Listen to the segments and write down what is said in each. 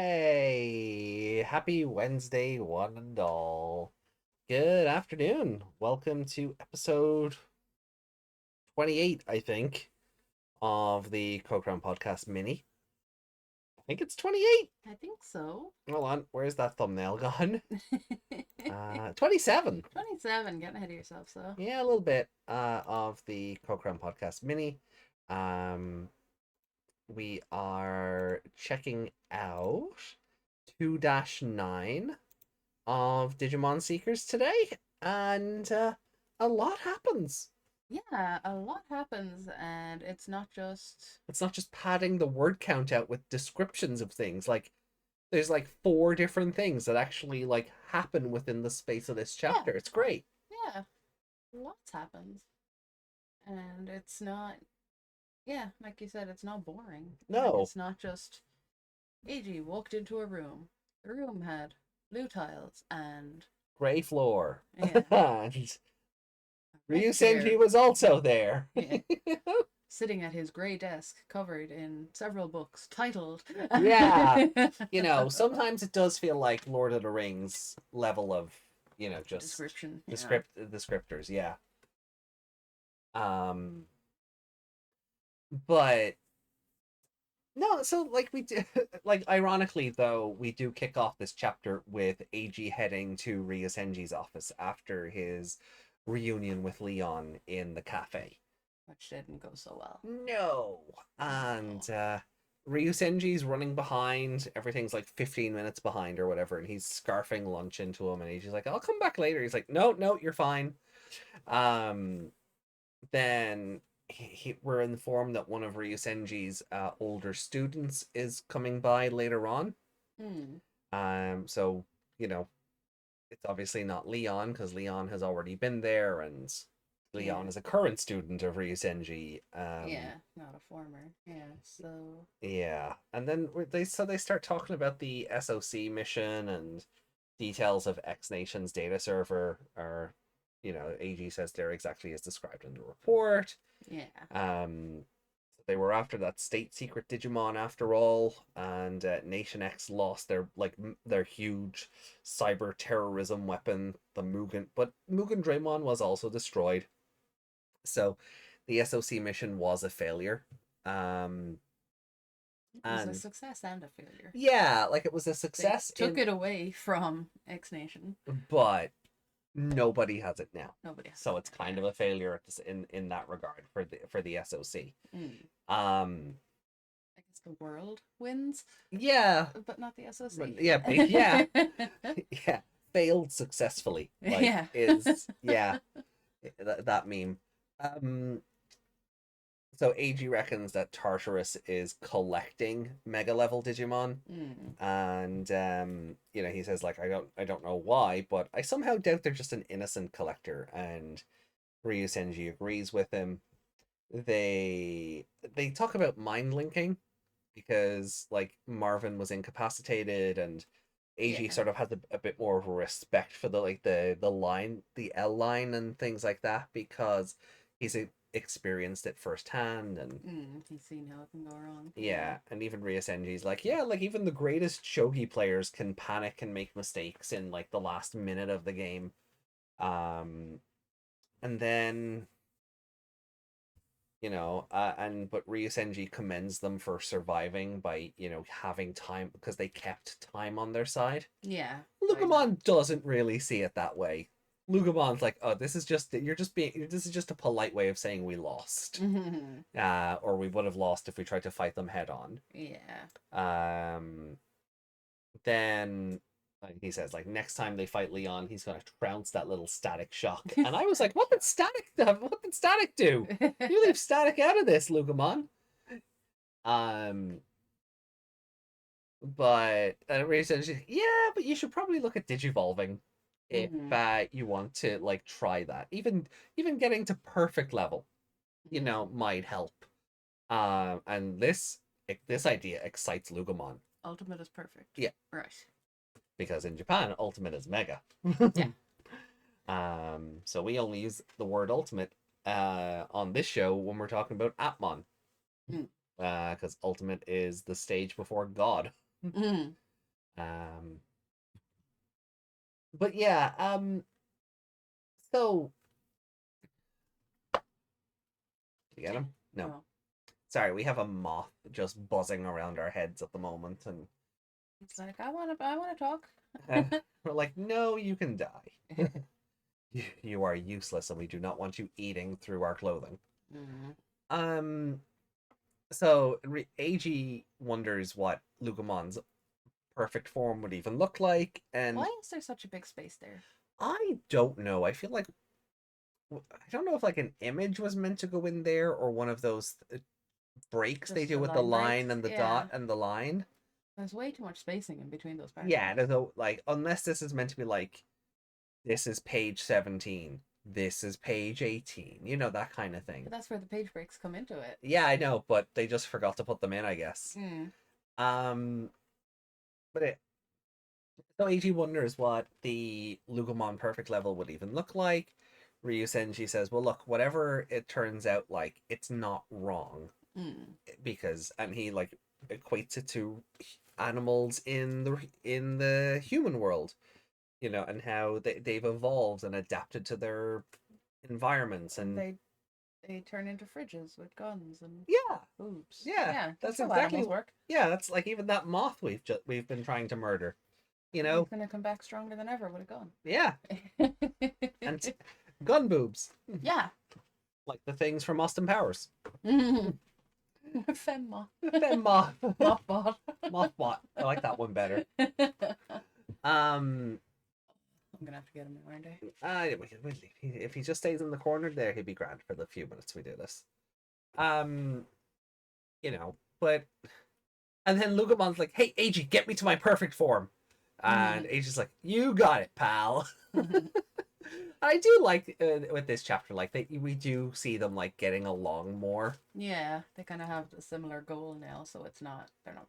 Yay! Happy Wednesday, one and all. Good afternoon. Welcome to episode 28, I think, of the Cochrane Podcast Mini. I think it's 28. I think so. Hold on, where's that thumbnail gone? 27. 27, getting ahead of yourself, so. Yeah, a little bit of the Cochrane Podcast Mini. Um, we are checking out 2-9 of Digimon Seekers today, and a lot happens. Yeah, a lot happens, and It's not just padding the word count out with descriptions of things. Like, there's like 4 different things that actually like happen within the space of this chapter. Yeah, It's great. yeah, lots happens. And it's not, yeah, like you said, it's not boring. Like, No, it's not just AG walked into a room. The room had blue tiles and, gray floor, yeah, and red Ryu Senji chair. was also there. Yeah, sitting at his grey desk, covered in several books titled. Yeah, sometimes it does feel like Lord of the Rings level of, just Description, the yeah. descriptors, yeah. Um, but no, so like we do, like ironically though, we do kick off this chapter with AG heading to Ryosenji's office after his reunion with Leon in the cafe. Which didn't go so well. No, and No. Ryusenji's running behind. Everything's like 15 minutes behind or whatever, and he's scarfing lunch into him, and he's like, "I'll come back later." He's like, "No, no, you're fine." Um, then we're informed that one of Ryusenji's older students is coming by later on. Hmm. So you know, it's obviously not Leon because Leon has already been there, and Leon Yeah. is a current student of Ryusenji. Yeah. Not a former. Yeah. So. Yeah, and then they start talking about the SOC mission and details of X Nation's data server. Or, AG says they're exactly as described in the report. Yeah. Um, they were after that state secret Digimon after all, and Nation X lost their huge cyber terrorism weapon, the Mugen. But Mugen Draymon was also destroyed, so the SOC mission was a failure. It was a And success and a failure. yeah, like it was a They success took it away from X Nation. but nobody has it now. Nobody has So it. it's kind of a failure in that regard for the SOC. Mm. Um, I guess the world wins, yeah, but not the SOC. yeah, yeah, failed successfully. Like Yeah. is yeah, that meme. Um, so AG reckons that Tartarus is collecting mega level Digimon, Mm. and he says like I don't know why, but I somehow doubt they're just an innocent collector. And Ryu Senji agrees with him. They talk about mind linking because like Marvin was incapacitated, and AG Yeah. sort of has a bit more of a respect for the line, the L line and things like that, because he's experienced it firsthand. And He's seen how it can go wrong. yeah, and even Rhea Senji's like, yeah, like even the greatest shogi players can panic and make mistakes in like the last minute of the game. And then but Ryu Senji commends them for surviving by having time, because they kept time on their side. Yeah. Lugumon doesn't really see it that way. Lugumon's like, oh, this is just a polite way of saying we lost. Or we would have lost if we tried to fight them head on. Yeah. Then he says like next time they fight Leon, he's gonna trounce that little static shock. And I was like, what did static do? You leave static out of this, Lugumon. But Ray says, yeah, but you should probably look at digivolving if you want to like try that. Even getting to perfect level, might help. And this idea excites Lugumon. Ultimate is perfect. Yeah. Right. Because in Japan, ultimate is mega. Yeah. So we only use the word ultimate on this show when we're talking about Atmon. Because ultimate is the stage before God. Mm. Um, but yeah, so you get him? No. Oh. Sorry, we have a moth just buzzing around our heads at the moment, and It's like I wanna talk. we're like, no, you can die. You are useless, and we do not want you eating through our clothing. Mm. Um, so AG wonders what Lugamon's perfect form would even look like, and Why is there such a big space there? I don't know. I feel like I don't know if like an image was meant to go in there or one of those breaks they Just do the with the line line breaks? and the Yeah. dot and the line. There's way too much spacing in between those Yeah, paragraphs. there's a like unless this is meant to be like this is page 17, this is page 18, that kind of thing. But that's where the page breaks come into it. Yeah, I know, but they just forgot to put them in, I guess. Mm. Um, but so AG wonders what the Lugomon perfect level would even look like. Ryu Senji says, "Well, look, whatever it turns out like, it's not wrong Mm. because," and he like equates it to animals in the human world, and how they've evolved and adapted to their environments And and they turn into fridges with guns and yeah, boobs. yeah, Yeah, that's that's how exactly animals work. yeah, that's like even that moth we've been trying to murder, you He's know, gonna come back stronger than ever with a gun. yeah, and gun boobs, Yeah. like the things from Austin Powers. Femma. Then moth, Mothbot. mothbot. I like that one better. I'm Um, gonna have to get him, aren't I? if he just stays in the corner there, he'd be grand for the few minutes we do this. Um, but and then Lugamon's like, "Hey, AG, get me to my perfect form," and AG's like, "You got it, pal." I do like with this chapter, like we do see them like getting along more. Yeah, they kind of have a similar goal now, so they're not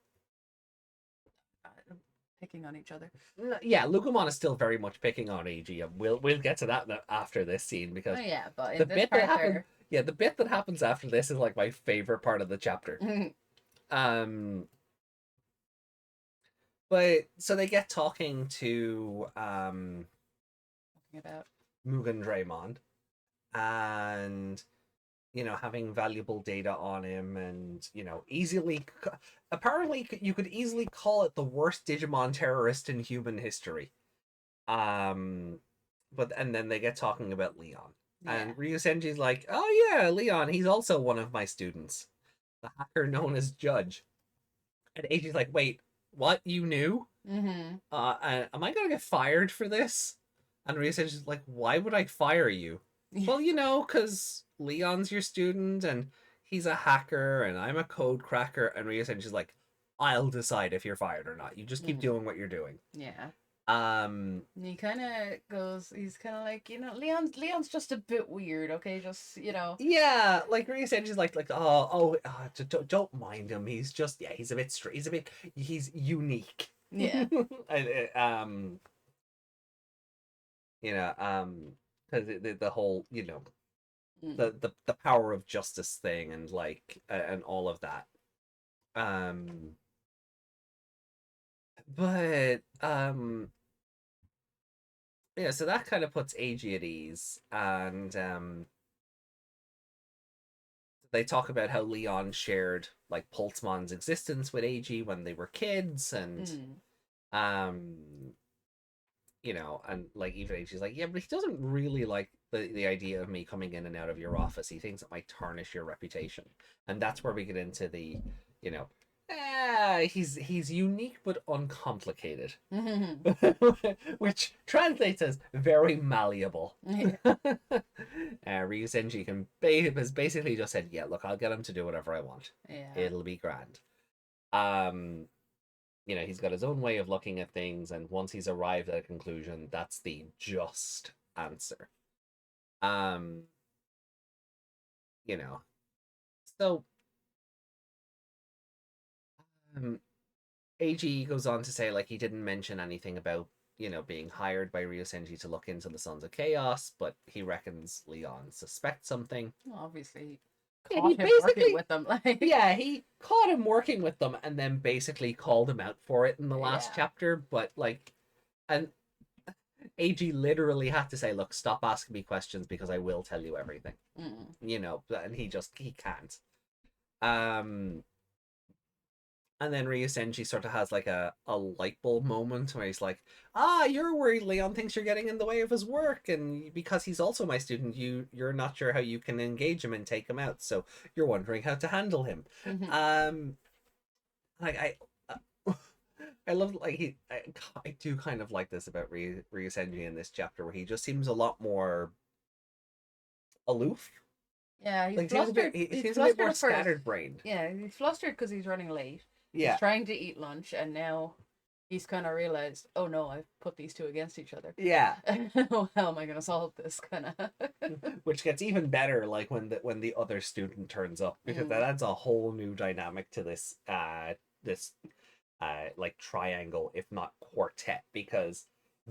picking on each other. Yeah, Lugumon is still very much picking on AG, and we'll get to that after this scene Oh because yeah, but the in this bit that part happens, yeah, the bit that happens after this is like my favorite part of the chapter. they're Um, but so they get talking to talking about. Mugen Draymond and having valuable data on him and easily apparently you could easily call it the worst Digimon terrorist in human history. Um, but and then they get talking about Leon. Yeah. And Ryusenji's like, "Oh yeah, Leon, he's also one of my students, the hacker known as Judge." And Eiji's like, "Wait, what? You knew? Mm-hmm. Am I gonna get fired for this?" And Ryusenji's like, "Why would I fire you?" Well, because Leon's your student and he's a hacker and I'm a code cracker. And Ryusenji's like, "I'll decide if you're fired or not. You just keep doing what you're doing." Yeah. He kind of goes. He's kind of like, Leon's just a bit weird. Okay, just. Yeah, like Ryusenji's like, don't mind him. He's just, yeah, he's a bit straight. He's unique. Yeah. And, you know, um, because the whole, the power of justice thing and like and all of that. Um, but yeah, so that kind of puts AG at ease, and they talk about how Leon shared like Pulsemon's existence with AG when they were kids, and um, and like even AG's like, yeah, but he doesn't really like the idea of me coming in and out of your office. He thinks it might tarnish your reputation, and that's where we get into the, you know, he's unique but uncomplicated, which translates as very malleable. Ryu Senji has basically just said, "Yeah, look, I'll get him to do whatever I want. Yeah. It'll be grand." Um, he's got his own way of looking at things, and once he's arrived at a conclusion, that's the just answer. Um, you know, so um, AG goes on to say like he didn't mention anything about being hired by Ryosenji to look into the Sons of Chaos, but he reckons Leon suspects something. Well, obviously, Yeah, caught he him working basically, with them. Like, yeah, he caught him working with them and then basically called him out for it in the last yeah. chapter. But like, and AG literally had to say, "Look, stop asking me questions because I will tell you everything." Mm. You know, and he can't. Um, and then Ryusenji sort of has like a light bulb moment where he's like, "Ah, you're worried Leon thinks you're getting in the way of his work, and because he's also my student, you're not sure how you can engage him and take him out, so you're wondering how to handle him." Mm-hmm. Um, like I love like I do kind of like this about Ryusenji in this chapter where he just seems a lot more aloof. Yeah, he's Like seems a bit flustered. he He's seems a bit flustered more at first. scattered brained. Yeah, he's flustered because he's running late. He's Yeah, trying to eat lunch, and now he's kind of realized, oh no, I've put these two against each other. yeah. How am I gonna solve this? Kind of. Which gets even better like when the other student turns up because that Mm. adds a whole new dynamic to this like triangle if not quartet because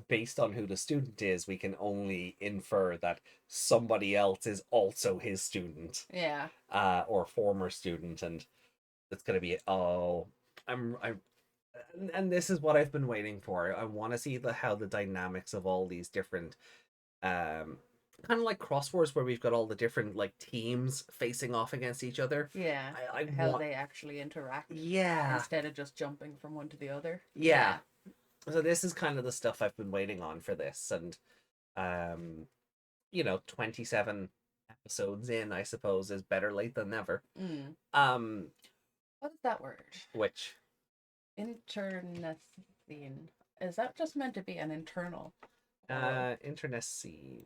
based on who the student is we can only infer that somebody else is also his student Yeah. or former student and it's going to be I'm and this is what I've been waiting for. I want to see how the dynamics of all these different um kind of like cross wars where we've got all the different like teams facing off against each other. Yeah. I How want they actually interact yeah instead of just jumping from one to the other. yeah. Yeah. So this is kind of the stuff I've been waiting on for this and um 27 episodes in I suppose is better late than never. Mm. um What is that word? which Internecine. Is that just meant to be an internal? internet scene.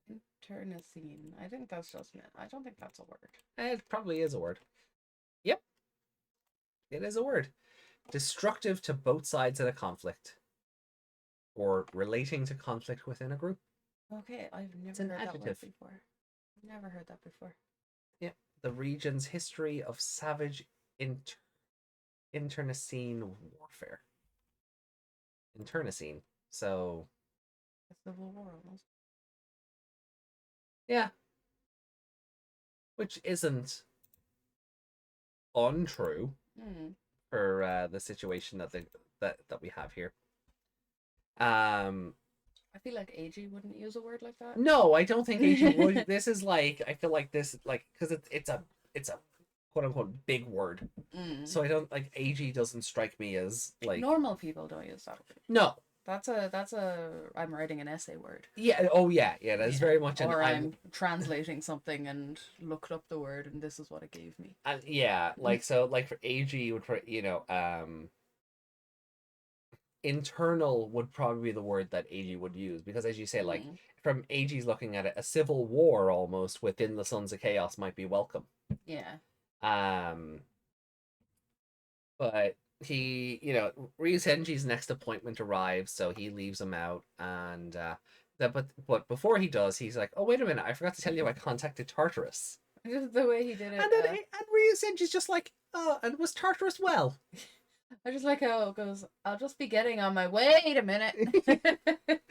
Internecine. I think that's just meant. I don't think that's a word. It probably is a word. Yep, it is a word. Destructive to both sides in a conflict or relating to conflict within a group. Okay, I've It's never an heard that word adjective. before. Never heard that before. Yep. The region's history of savage internecine warfare. Internecine. So, A civil war almost. yeah. Which isn't untrue Hmm. for the situation that we have here. Um, I feel like AG wouldn't use a word like that. no, I don't think AG would. This is like I feel like this like because it's a quote unquote big word. Mm. So I don't like AG doesn't strike me as like Normal people don't use that word. no. That's a I'm writing an essay word. Yeah. Oh yeah. Yeah. That's very much an Or I'm. I'm translating something and looked up the word and this is what it gave me. And yeah. Like so. Like for AG would internal would probably be the word that AG would use because as you say like Mm. from AG's looking at it a civil war almost within the Sons of Chaos might be welcome. Yeah. Um. But he, Ryusenji's next appointment arrives, so he leaves him out, and but before he does, he's like, "Oh wait a minute, I forgot to tell you, I contacted Tartarus." Just the way he did it. And then and Ryusenji's just like, "Oh, and was Tartarus well?" I just like how it goes, I'll just be getting on my wait a minute.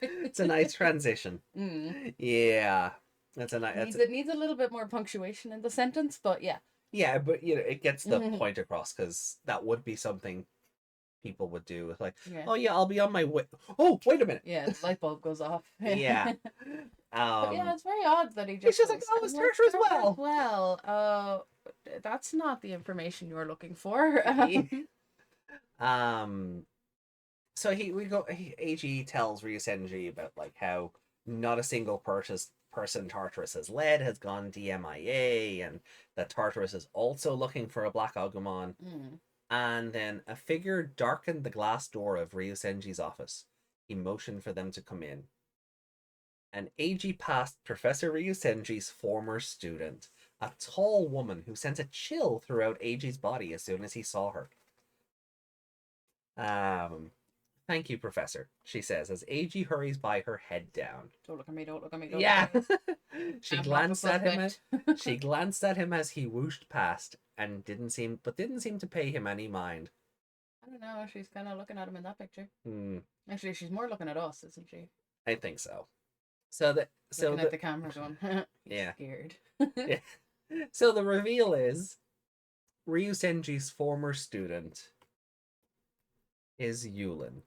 It's a nice transition. Mm. Yeah, that's a nice. It needs a little bit more punctuation in the sentence, but yeah. Yeah, but it gets the point across because that would be something people would do. It's like, Yeah. oh yeah, I'll be on my way. Oh, wait a minute. Yeah, the light bulb goes off. Yeah. But yeah, it's very odd that he He's just just like, goes, oh, it's Tartarus well. Well, that's not the information you're looking for. So AG tells Ryusenji about like how not a single person Tartarus has led has gone DMIA, and that Tartarus is also looking for a Black Agumon. Mm. And then a figure darkened the glass door of Ryusenji's office. He motioned for them to come in. And AG passed Professor Ryusenji's former student, a tall woman who sent a chill throughout AG's body as soon as he saw her. Thank you, Professor, she says as AG hurries by, her head down. Don't look at me, don't look at me, Yeah. look at me. She I'm glanced not at the him suspect. she glanced at him as he whooshed past and didn't seem to pay him any mind. I don't know, she's kind of looking at him in that picture. Hmm. Actually, she's more looking at us, isn't she? I think so. Looking at the camera going, he's yeah. scared. Yeah. So the reveal is Ryu Senji's former student is Yulin,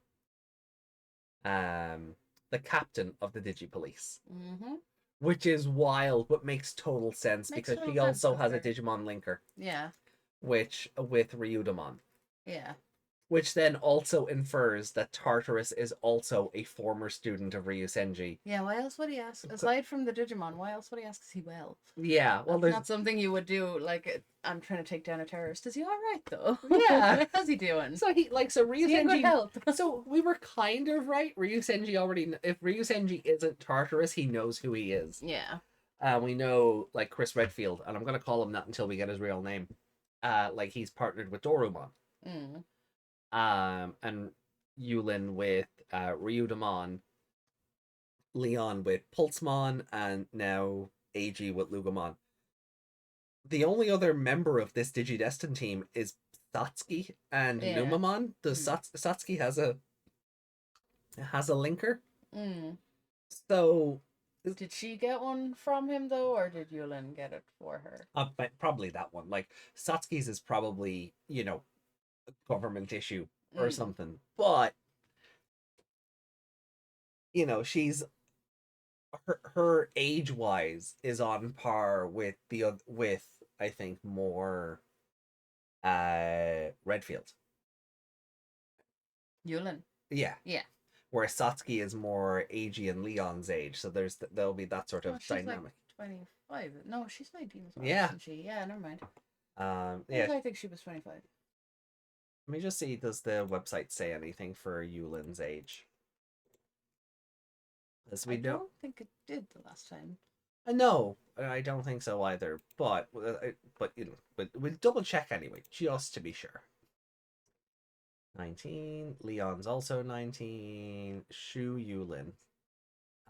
the captain of the Digi-police. Mm-hmm. Which is wild, but makes total sense Makes because total she sense also 'cause has a they're Digimon linker, yeah, which with Ryudamon, yeah. which then also infers that Tartarus is also a former student of Ryu Senji. Yeah, why else would he ask? Aside from the Digimon, why else would he ask is he well? Yeah, well, That's there's not something you would do, like, I'm trying to take down a terrorist. Is he alright, though? yeah. How's he doing? So he like so Ryu Is he in good Senji. health? So we were kind of right. Ryu Senji already. If Ryu Senji isn't Tartarus, he knows who he is. Yeah. We know like Chris Redfield, and I'm gonna call him that until we get his real name. Like he's partnered with Dorumon. Mm. And Yulin with Ryudamon, Leon with Pulsemon, and now AG with Lugomon. The only other member of this Digidestin team is Satsuki and Yeah. Numamon. Satsuki has a linker, Mm. so Did she get one from him, though, or did Yulin get it for her? probably that one. Like Satsuki's is probably a government issue or Mm. something, but she's her age wise is on par with with I think more Redfield. Yulin. Yeah. Yeah. Whereas Satsuki is more AG and Leon's age, so there'll be that sort Oh, of she's dynamic. like 25. No, she's 19 as well, Yeah. isn't she? Yeah, never mind. Yeah. I think she was 25. Let me just see. Does the website say anything for Yulin's age? As we I know, don't think it did the last time. no, I don't think so either. But we'll double check anyway, just to be sure. 19. Leon's also 19. Shu Yulin.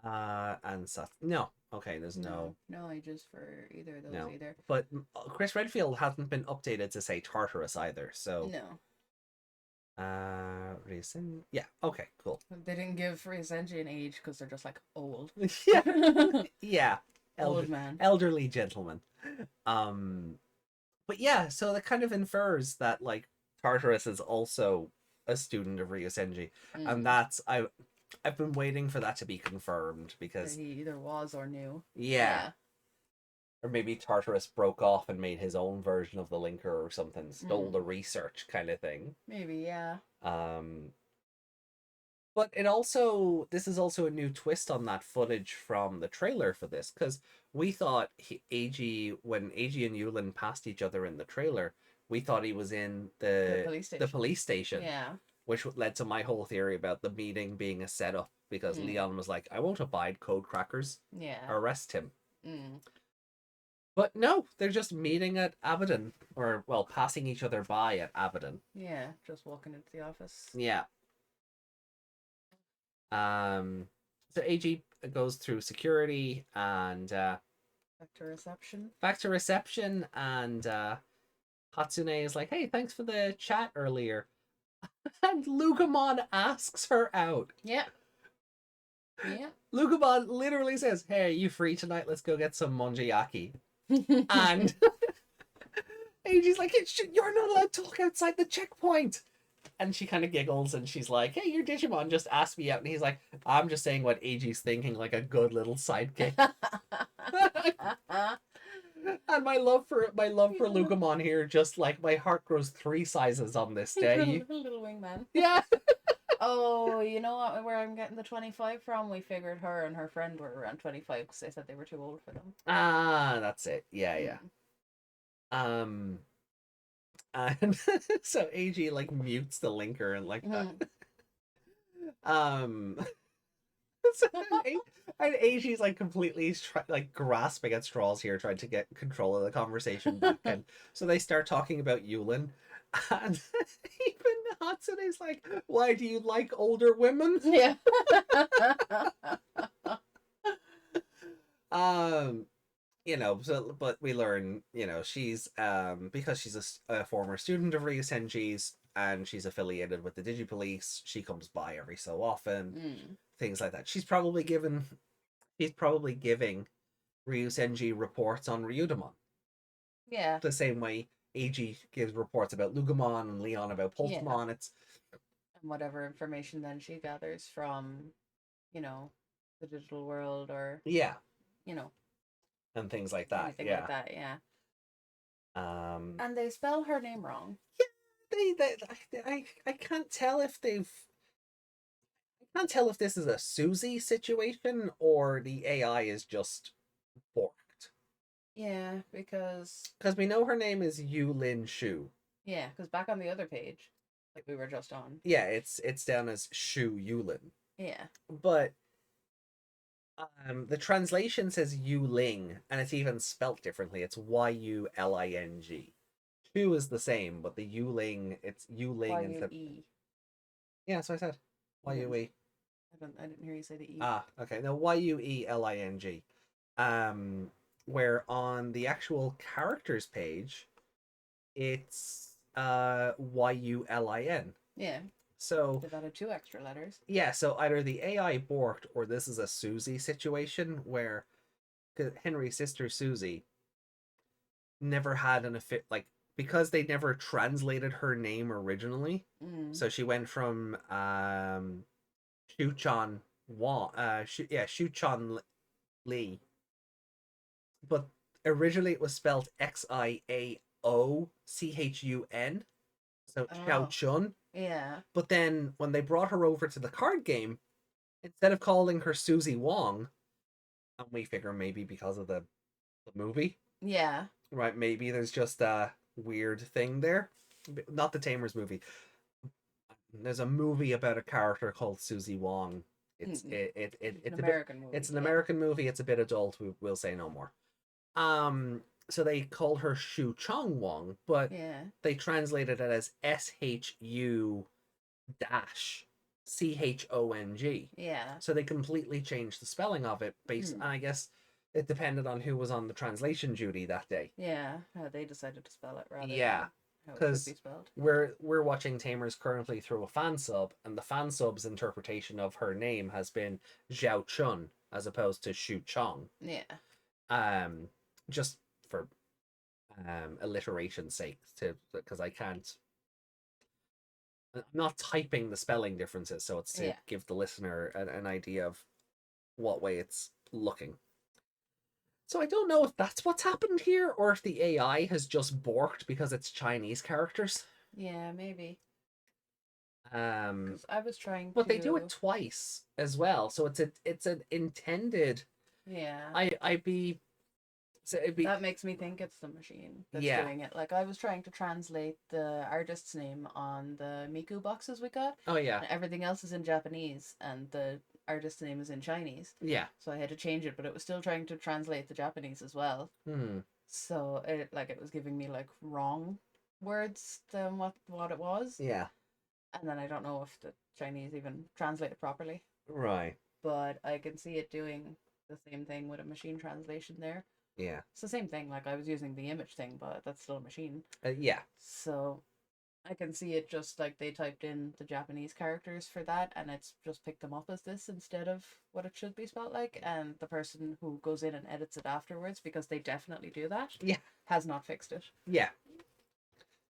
And Seth. No. Okay, there's no. No ages for either of those No. either. But Chris Redfield hasn't been updated to say Tartarus either, so. No. Reason. Yeah, okay, cool. They didn't give Ryusenji an age because they're just like old. Yeah. Yeah. Old man. Elderly gentleman. But yeah, so that kind of infers that like Tartarus is also a student of Ryusenji. And that's I've been waiting for that to be confirmed because he either was or knew. yeah. Or maybe Tartarus broke off and made his own version of the linker or something, stole the research kind of thing. Maybe, yeah. But this is also a new twist on that footage from the trailer for this, because we thought when AG and Yulin passed each other in the trailer, we thought he was in the police station. Yeah. Which led to my whole theory about the meeting being a setup, because Leon was like, I won't abide code crackers. Yeah. Arrest him. But no, they're just meeting at Abaddon, or, well, passing each other by at Abaddon. Yeah, just walking into the office. Yeah. So AG goes through security and back to reception. And Hatsune is like, hey, thanks for the chat earlier. And Lugomon asks her out. Yeah. Yeah. Lugomon literally says, hey, are you free tonight? Let's go get some monjayaki. And AG's like, you're not allowed to talk outside the checkpoint. And she kind of giggles and she's like, hey, your Digimon just asked me out. And he's like, I'm just saying what AG's thinking, like a good little sidekick. And my love for Lugomon here, just like my heart grows 3 sizes on this day. Little wingman. Yeah. Oh, you know what? Where I'm getting the 25 from? We figured her and her friend were around 25 because they said they were too old for them. Ah, that's it. Yeah. And so AG like mutes the linker and like so, and AG's like completely like grasping at straws here, trying to get control of the conversation back. And so they start talking about Yulin, and even Hatsune's like, why do you like older women? Yeah. But we learn, she's because she's a former student of Ryu Senji's and she's affiliated with the Digipolice, she comes by every so often, things like that. She's probably giving Ryu Senji reports on Ryudamon. Yeah. The same way AG gives reports about Lugumon and Leon about Yeah. Pulpamon. It's And whatever information then she gathers from, you know, the digital world or, yeah, you know, and things like that. anything like Yeah. that. Yeah. Um. And they spell her name wrong. Yeah. I can't tell if they've. I can't tell if this is a Susie situation or the AI is just borked. Yeah, because Because we know her name is Yulin Shu. back on the other page that we were just on. Yeah, it's down as Shu Yulin. Yeah. But the translation says Yuling, and it's even spelt differently. It's Yuling. Shu is the same, but the Yuling, it's Y Yuling U instead. E. Yeah, so I said You didn't. Yue. I didn't hear you say the E. Ah, okay. No, Yueling. Um, where on the actual characters page, it's Yulin. Yeah. So They've added 2 extra letters. yeah, so either the AI borked or this is a Susie situation where Henry's sister Susie never had an like because they never translated her name originally. Mm. So she went from Shuchan Wang Shuchan Lee, but originally it was spelled Xiaochun, so Xiao Oh. Chun. Yeah. But then when they brought her over to the card game, instead of calling her Susie Wong, and we figure maybe because of the movie, Yeah. right? Maybe there's just a weird thing there. Not the Tamers movie. There's a movie about a character called Susie Wong. It's Mm-mm. it, it, it It's an it's a bit American movie. it's an Yeah. American movie. It's a bit adult. We'll say no more. So they call her Shu Chong Wong, but Yeah. they translated it as SHU dash CHONG. Yeah. So they completely changed the spelling of it based. Mm. And I guess it depended on who was on the translation duty that day. Yeah. How they decided to spell it rather Yeah, than how it should because be spelled. we're watching Tamers currently through a fan sub, and the fan sub's interpretation of her name has been Zhao Chun as opposed to Shu Chong. Yeah. Um, just for alliteration's sake, to because I can't. I'm not typing the spelling differences, so it's to Yeah. give the listener an idea of what way it's looking. So I don't know if that's what's happened here, or if the AI has just borked because it's Chinese characters. Yeah. Maybe. Um, Because I was trying but they do it to. twice as well, so it's an intended. Yeah. I'd be so it'd be That makes me think it's the machine that's yeah. doing it. Like I was trying to translate the artist's name on the Miku boxes we got, Oh yeah, and everything else is in Japanese, and the artist's name is in Chinese. yeah. So I had to change it, but it was still trying to translate the Japanese as well. Hmm. So it was giving me like wrong words than what it was, Yeah. and then I don't know if the Chinese even translate it properly. Right. But I can see it doing the same thing with a machine translation there. Yeah. It's the same thing. Like I was using the image thing, but that's still a machine. Yeah. So I can see it just like they typed in the Japanese characters for that, and it's just picked them up as this instead of what it should be spelled like. And the person who goes in and edits it afterwards, because they definitely do that, Yeah. has not fixed it. Yeah.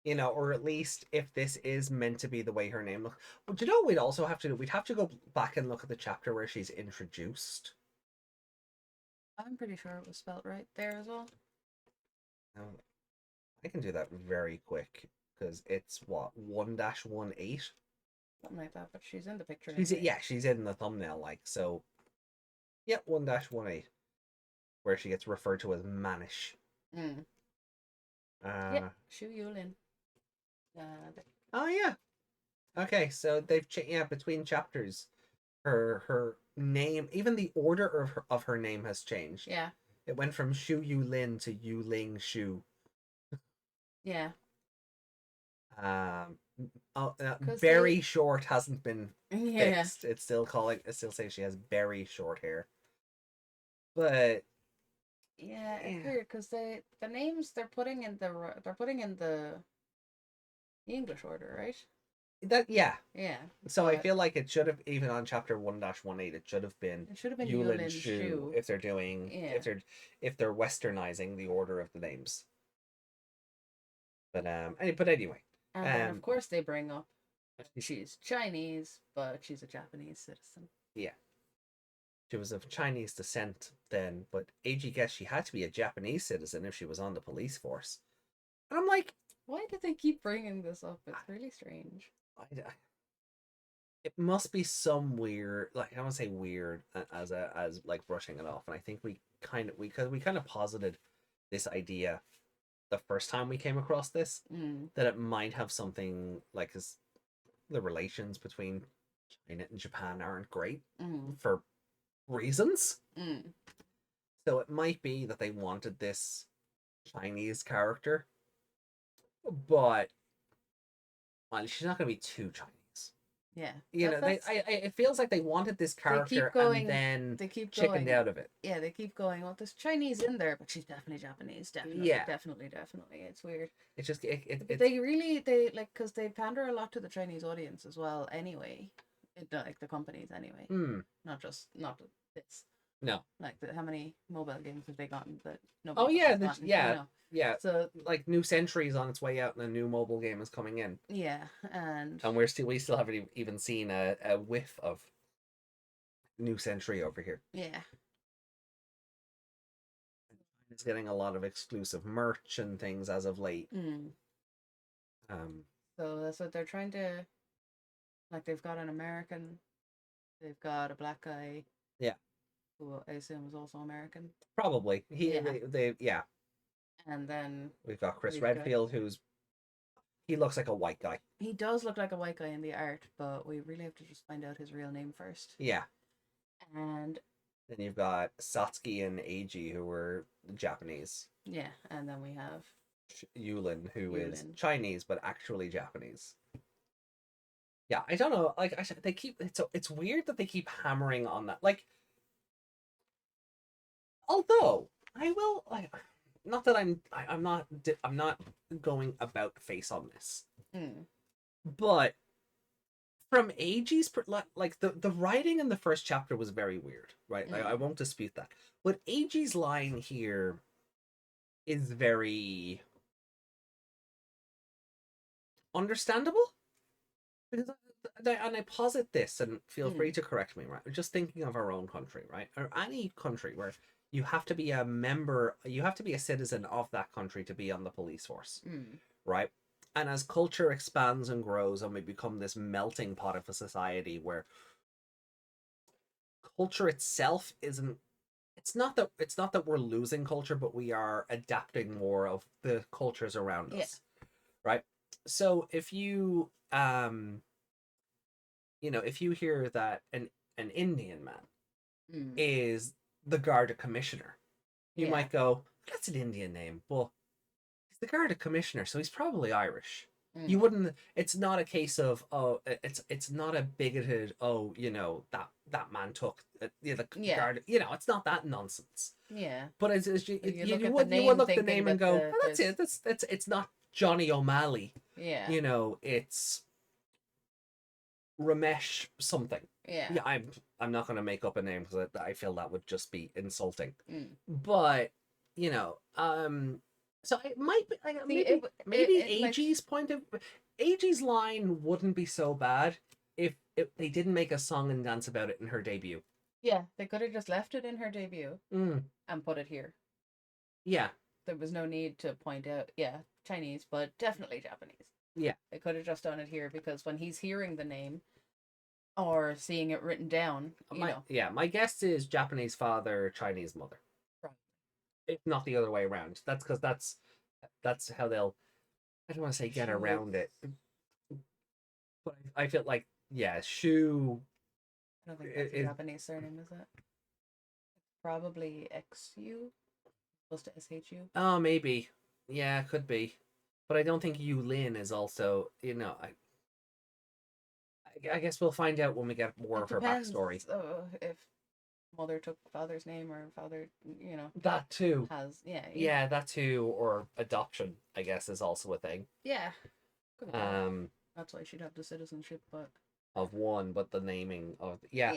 Or at least if this is meant to be the way her name looks. But you know what we'd also have to do? We'd have to go back and look at the chapter where she's introduced. I'm pretty sure it was spelled right there as well. I can do that very quick because it's what 1-18. Something like that, but she's in the picture. She's anyway. yeah, she's in the thumbnail like so. Yep, 1-18, where she gets referred to as Manish. Mm. Yeah, Shu Yulin. Oh yeah. Okay, so they've between chapters, her name, even the order of her name has changed. Yeah. It went from Shu Yu Lin to Yu Ling Shu. Yeah. Very short hasn't been Yeah. fixed. It's still saying she has very short hair. But Yeah, it's weird because the names they're putting in the English order, right? yeah. Yeah. So I feel like it should have, even on chapter 1-18, it should have been It should have been Yulin Yulin Shu Shu. if they're doing Yeah. if they're westernizing the order of the names. but anyway, And then, of um, course, they bring up she's Chinese, but she's a Japanese citizen. yeah, she was of Chinese descent then, but AG guessed she had to be a Japanese citizen if she was on the police force. And I'm like, Why do they keep bringing this up? It's really strange. it must be some weird, like I don't want to say weird as like brushing it off. And I think we kind of posited this idea the first time we came across this, that it might have something like the relations between China and Japan aren't great for reasons. So it might be that they wanted this Chinese character, but well, she's not going to be too Chinese. Yeah, it feels like they wanted this character and then they keep chickened going out of it. Yeah, they keep going. Well, there's Chinese in there, but she's definitely Japanese. Definitely, Yeah, definitely. It's weird. It's just They like because they pander a lot to the Chinese audience as well. Anyway, like the companies anyway. Not this. No. Like how many mobile games have they gotten that Oh nobody? yeah, yeah. So like New Century's on its way out, and a new mobile game is coming in. Yeah, and we still haven't even seen a whiff of New Century over here. Yeah. It's getting a lot of exclusive merch and things as of late. So that's what they're trying to. Like they've got an American, they've got a black guy. Yeah. Who I assume is also American. Probably. Yeah. And then we've got Chris Redfield, he looks like a white guy. He does look like a white guy in the art, but we really have to just find out his real name first. Yeah. And then you've got Satsuki and Eiji, who were Japanese. Yeah, and then we have Yulin, who is Chinese but actually Japanese. Yeah, I don't know. Like I said, it's weird that they keep hammering on that. Like, although I will like, not that I'm not going about face on this, but from Eiji's like the writing in the first chapter was very weird, right? I won't dispute that, but Eiji's line here is very understandable. Because and I posit this, and feel free to correct me, right? Just thinking of our own country, right? Or any country where you have to be a member, you have to be a citizen of that country to be on the police force, right? And as culture expands and grows, and we become this melting pot of a society where culture itself isn't, it's not that we're losing culture, but we are adapting more of the cultures around us, right? So if you if you hear that an Indian man is the Garda Commissioner, you might go, that's an Indian name. Well, he's the Garda Commissioner, so he's probably Irish. You wouldn't. It's not a case of it's not a bigoted. Oh, that man took Garda. It's not that nonsense. Yeah. But you would look at the name and go, oh, that's it. It's not Johnny O'Malley. Yeah. It's Ramesh something. Yeah. I'm not going to make up a name because I feel that would just be insulting. But so it might be like maybe Eiji's point of Eiji's line wouldn't be so bad if they didn't make a song and dance about it in her debut. Yeah, they could have just left it in her debut and put it here. Yeah. There was no need to point out, Chinese, but definitely Japanese. Yeah. They could have just done it here because when he's hearing the name or seeing it written down, Yeah, my guess is Japanese father, Chinese mother. Right. If not the other way around. That's because that's how they'll, I don't want to say get around it. But I feel like, Shu. I don't think that's a Japanese surname, is it? Probably XU, opposed to SHU. Oh, maybe. Yeah, could be. But I don't think Yulin is also, I guess we'll find out when we get more of her backstory. If mother took father's name or father, That too. Yeah, that too. Or adoption, I guess, is also a thing. Yeah. That's why she'd have the citizenship, but... Of one, but the naming of... Yeah.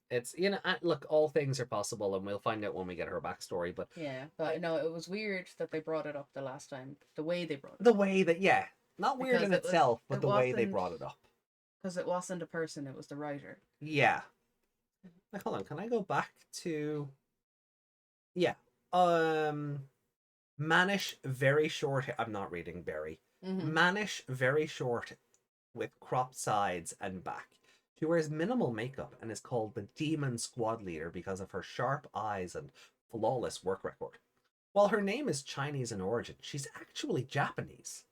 It's, look, all things are possible, and we'll find out when we get her backstory. But Yeah, but no, it was weird that they brought it up the last time. The way they brought it the up, way that, yeah, not weird because in itself, but it the way they wasn't brought it up. because it wasn't a person; it was the writer. Yeah. Like, hold on, can I go back to? Yeah. Um, Mannish, very short. I'm not reading Berry. Mm-hmm. Mannish, very short, with cropped sides and back. She wears minimal makeup and is called the Demon Squad Leader because of her sharp eyes and flawless work record. While her name is Chinese in origin, she's actually Japanese.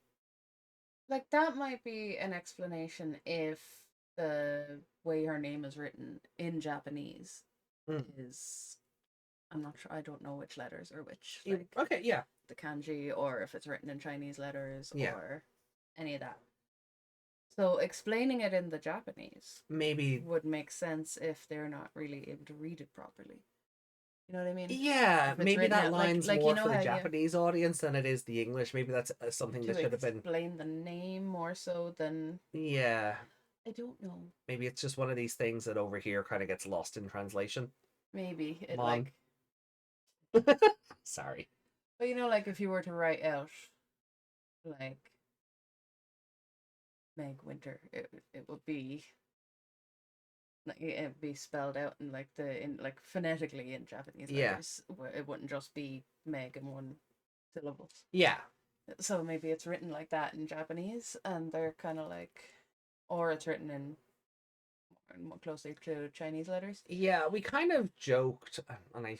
Like that might be an explanation if the way her name is written in Japanese Mm. is I'm not sure. I don't know which letters or which like Okay, yeah, the kanji or if it's written in Chinese letters yeah. or any of that. So explaining it in the Japanese Maybe, would make sense if they're not really able to read it properly. You know what I mean? yeah, If it's maybe written that out line's like you more know for the how you Japanese audience than it is the English. Maybe that's something that to should have been. explain the name more so than Yeah, I don't know. maybe it's just one of these things that over here kind of gets lost in translation. Maybe Come it on. like Sorry. but you know like if you were to write out like Meg Winter, it would be like it'd be spelled out in like the in like phonetically in Japanese Yeah, letters. Where it wouldn't just be Meg in one syllable. yeah, So maybe it's written like that in Japanese, and they're kind of like, or it's written in more closely to Chinese letters. yeah. We kind of joked, and I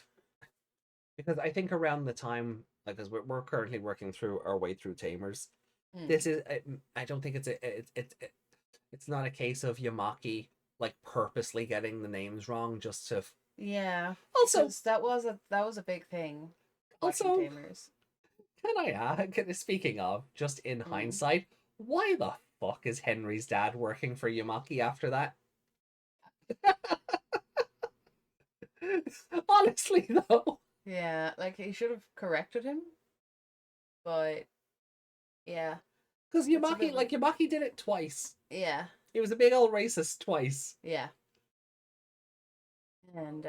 because I think around the time, like, as we're currently working through our way through Tamers, this Mm. is I don't think it's not a case of Yamaki like purposely getting the names wrong just to. Yeah, Also, because that was a big thing watching also, Tamers. can I ask? Speaking of, just in Mm. hindsight, why the fuck is Henry's dad working for Yamaki after that? Honestly, though, Yeah, like he should have corrected him, but yeah, because it's a bit of a Yamaki did it twice. yeah, He was a big old racist twice. yeah, and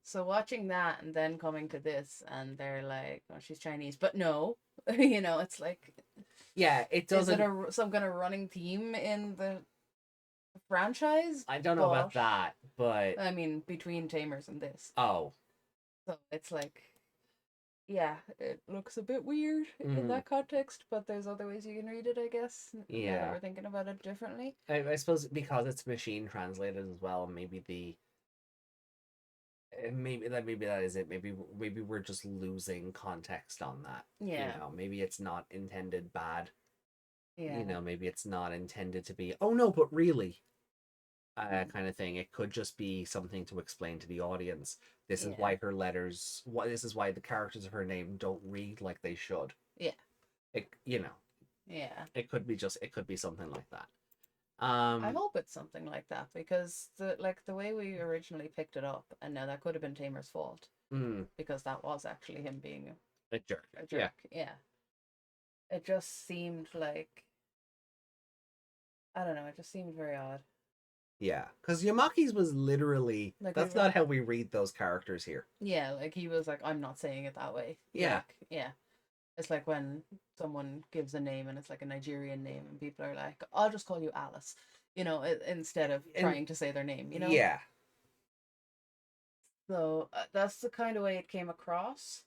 so watching that and then coming to this and they're like, oh, she's Chinese, but no, you know, it's like, Yeah, it is it doesn't. some kind of running theme in the franchise? I don't know But about that, but I mean, between Tamers and this, oh, so it's like, yeah, it looks a bit weird in mm, that context, but there's other ways you can read it, I guess. Now that yeah. we're thinking about it differently. I suppose because it's machine translated as well, maybe that is it. Maybe we're just losing context on that. Yeah, Maybe it's not intended bad. yeah, Maybe it's not intended to be. Oh no, but really, mm, kind of thing. It could just be something to explain to the audience. This is yeah, why her letters. What this is why the characters of her name don't read like they should. yeah, It. yeah. It could be something like that. I Um, hope it's something like that because the way we originally picked it up, and now that could have been Tamer's fault mm, because that was actually him being a jerk. a Yeah, jerk. Yeah, it just seemed like I don't know. It just seemed very odd. yeah. Because Yamaki's was literally. Like we That's were, not how we read those characters here. yeah, like he was like, I'm not saying it that way. Yeah, Like, yeah, it's like when someone gives a name and it's like a Nigerian name, and people are like, I'll just call you Alice, you know, instead of and trying to say their name, you know. yeah, So that's the kind of way it came across.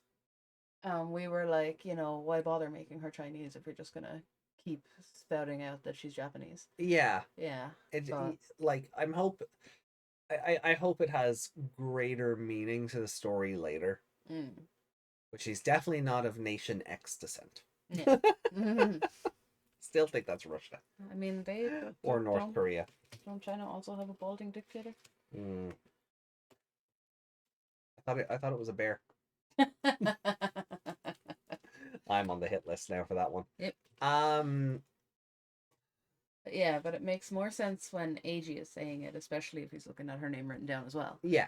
We were like, you know, why bother making her Chinese if you're just gonna keep spouting out that she's Japanese? yeah. Yeah, It but like I'm hope. I hope it has greater meaning to the story later, mm, but she's definitely not of Nation X descent. yeah. Still think that's Russia I mean, they or North Korea. don't China also have a balding dictator? Mm, I thought it was a bear. I'm on the hit list now for that one. Yep. Um, Yeah, but it makes more sense when AG is saying it, especially if he's looking at her name written down as well. yeah,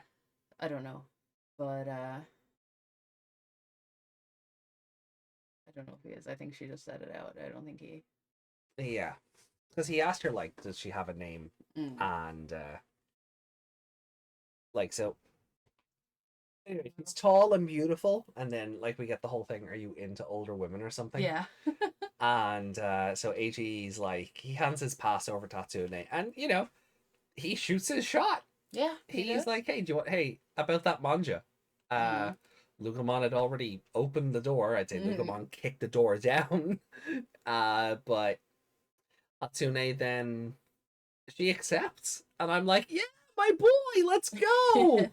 I don't know. But I don't know if he is. I think she just said it out. I don't think he yeah, because he asked her like, does she have a name? mm. And Like, so anyway, he's tall and beautiful, and then like we get the whole thing, are you into older women or something? Yeah. And so AG's like, he hands his pass over to Hatsune, and he shoots his shot. Yeah, he He's does. like, hey, do you want, hey, about that manja? Uh, Mm. Lugomon had already opened the door. I'd say Lugomon kicked the door down. But Hatsune then she accepts, and I'm like, yeah, my boy, let's go.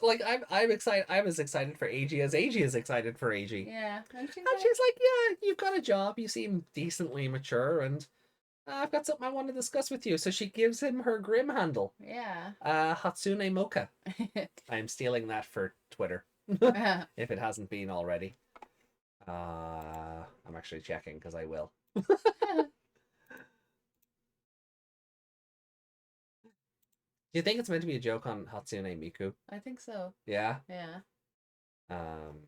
Like I'm excited. I'm as excited for AG as AG is excited for AG. Yeah, and she's And like, she's like, yeah, you've got a job. You seem decently mature, and I've got something I want to discuss with you. So she gives him her Grim handle, yeah. Hatsune Mocha. I'm stealing that for Twitter, if it hasn't been already. I'm actually checking because I will. Do you think it's meant to be a joke on Hatsune Miku? I think so. Yeah. Yeah. Um,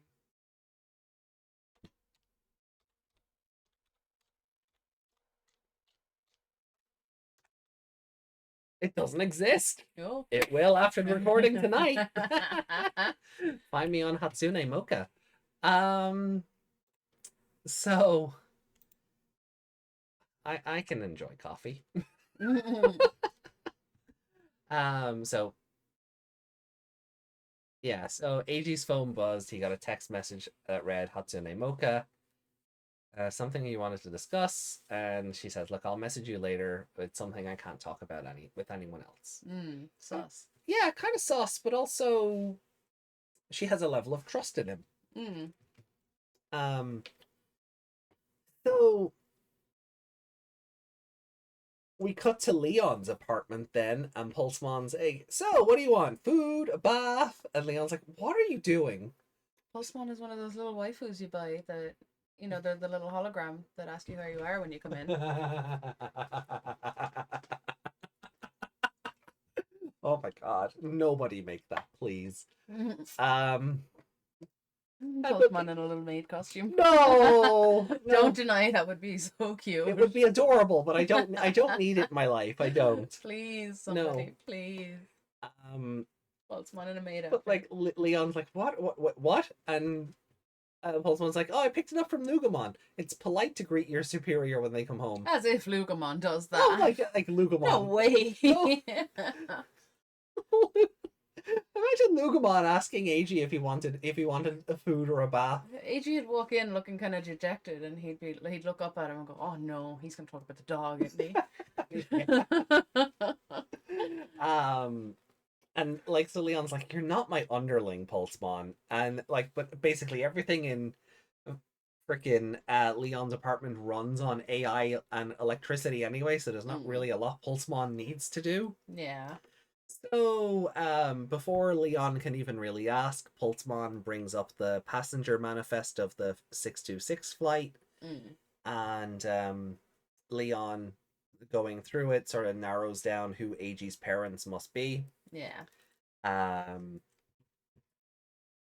it doesn't exist. No. It will after the recording tonight. Find me on Hatsune Mocha. Um, so I can enjoy coffee. So yeah, so AG's phone buzzed. He got a text message that read Hatsune Mocha, something he wanted to discuss, and she says, "Look, I'll message you later. It's something I can't talk about with anyone else." Sus. Yeah, kind of sus, but also she has a level of trust in him. Mm. Um, so we cut to Leon's apartment then, and Pulsemon's, hey, so what do you want? Food, a bath? And Leon's like, what are you doing? Postman is one of those little waifus you buy that, they're the little hologram that ask you where you are when you come in. Oh my god, nobody make that, please. Um, Postman in a little maid costume. no, Don't deny that would be so cute. it would be adorable, but I don't need it in my life. I don't. Please, No. somebody, please. Postman in a maid But outfit. like Leon's like, what? And Pulsemon's like, oh, I picked it up from Lugomon. It's polite to greet your superior when they come home. As if Lugomon does that. Oh, like Lugomon. No way. Imagine Lugomon asking AG if he wanted a food or a bath. AG would walk in looking kind of dejected, and he'd look up at him and go, "Oh no, he's gonna talk about the dog, isn't he?" And like so Leon's like, you're not my underling, Pulsemon, and like, but basically everything in freaking Leon's apartment runs on AI and electricity anyway, so there's not really a lot Pulsemon needs to do. Yeah. So, before Leon can even really ask, Pulsemon brings up the passenger manifest of the 626 flight, and Leon, going through it, sort of narrows down who AG's parents must be. Yeah.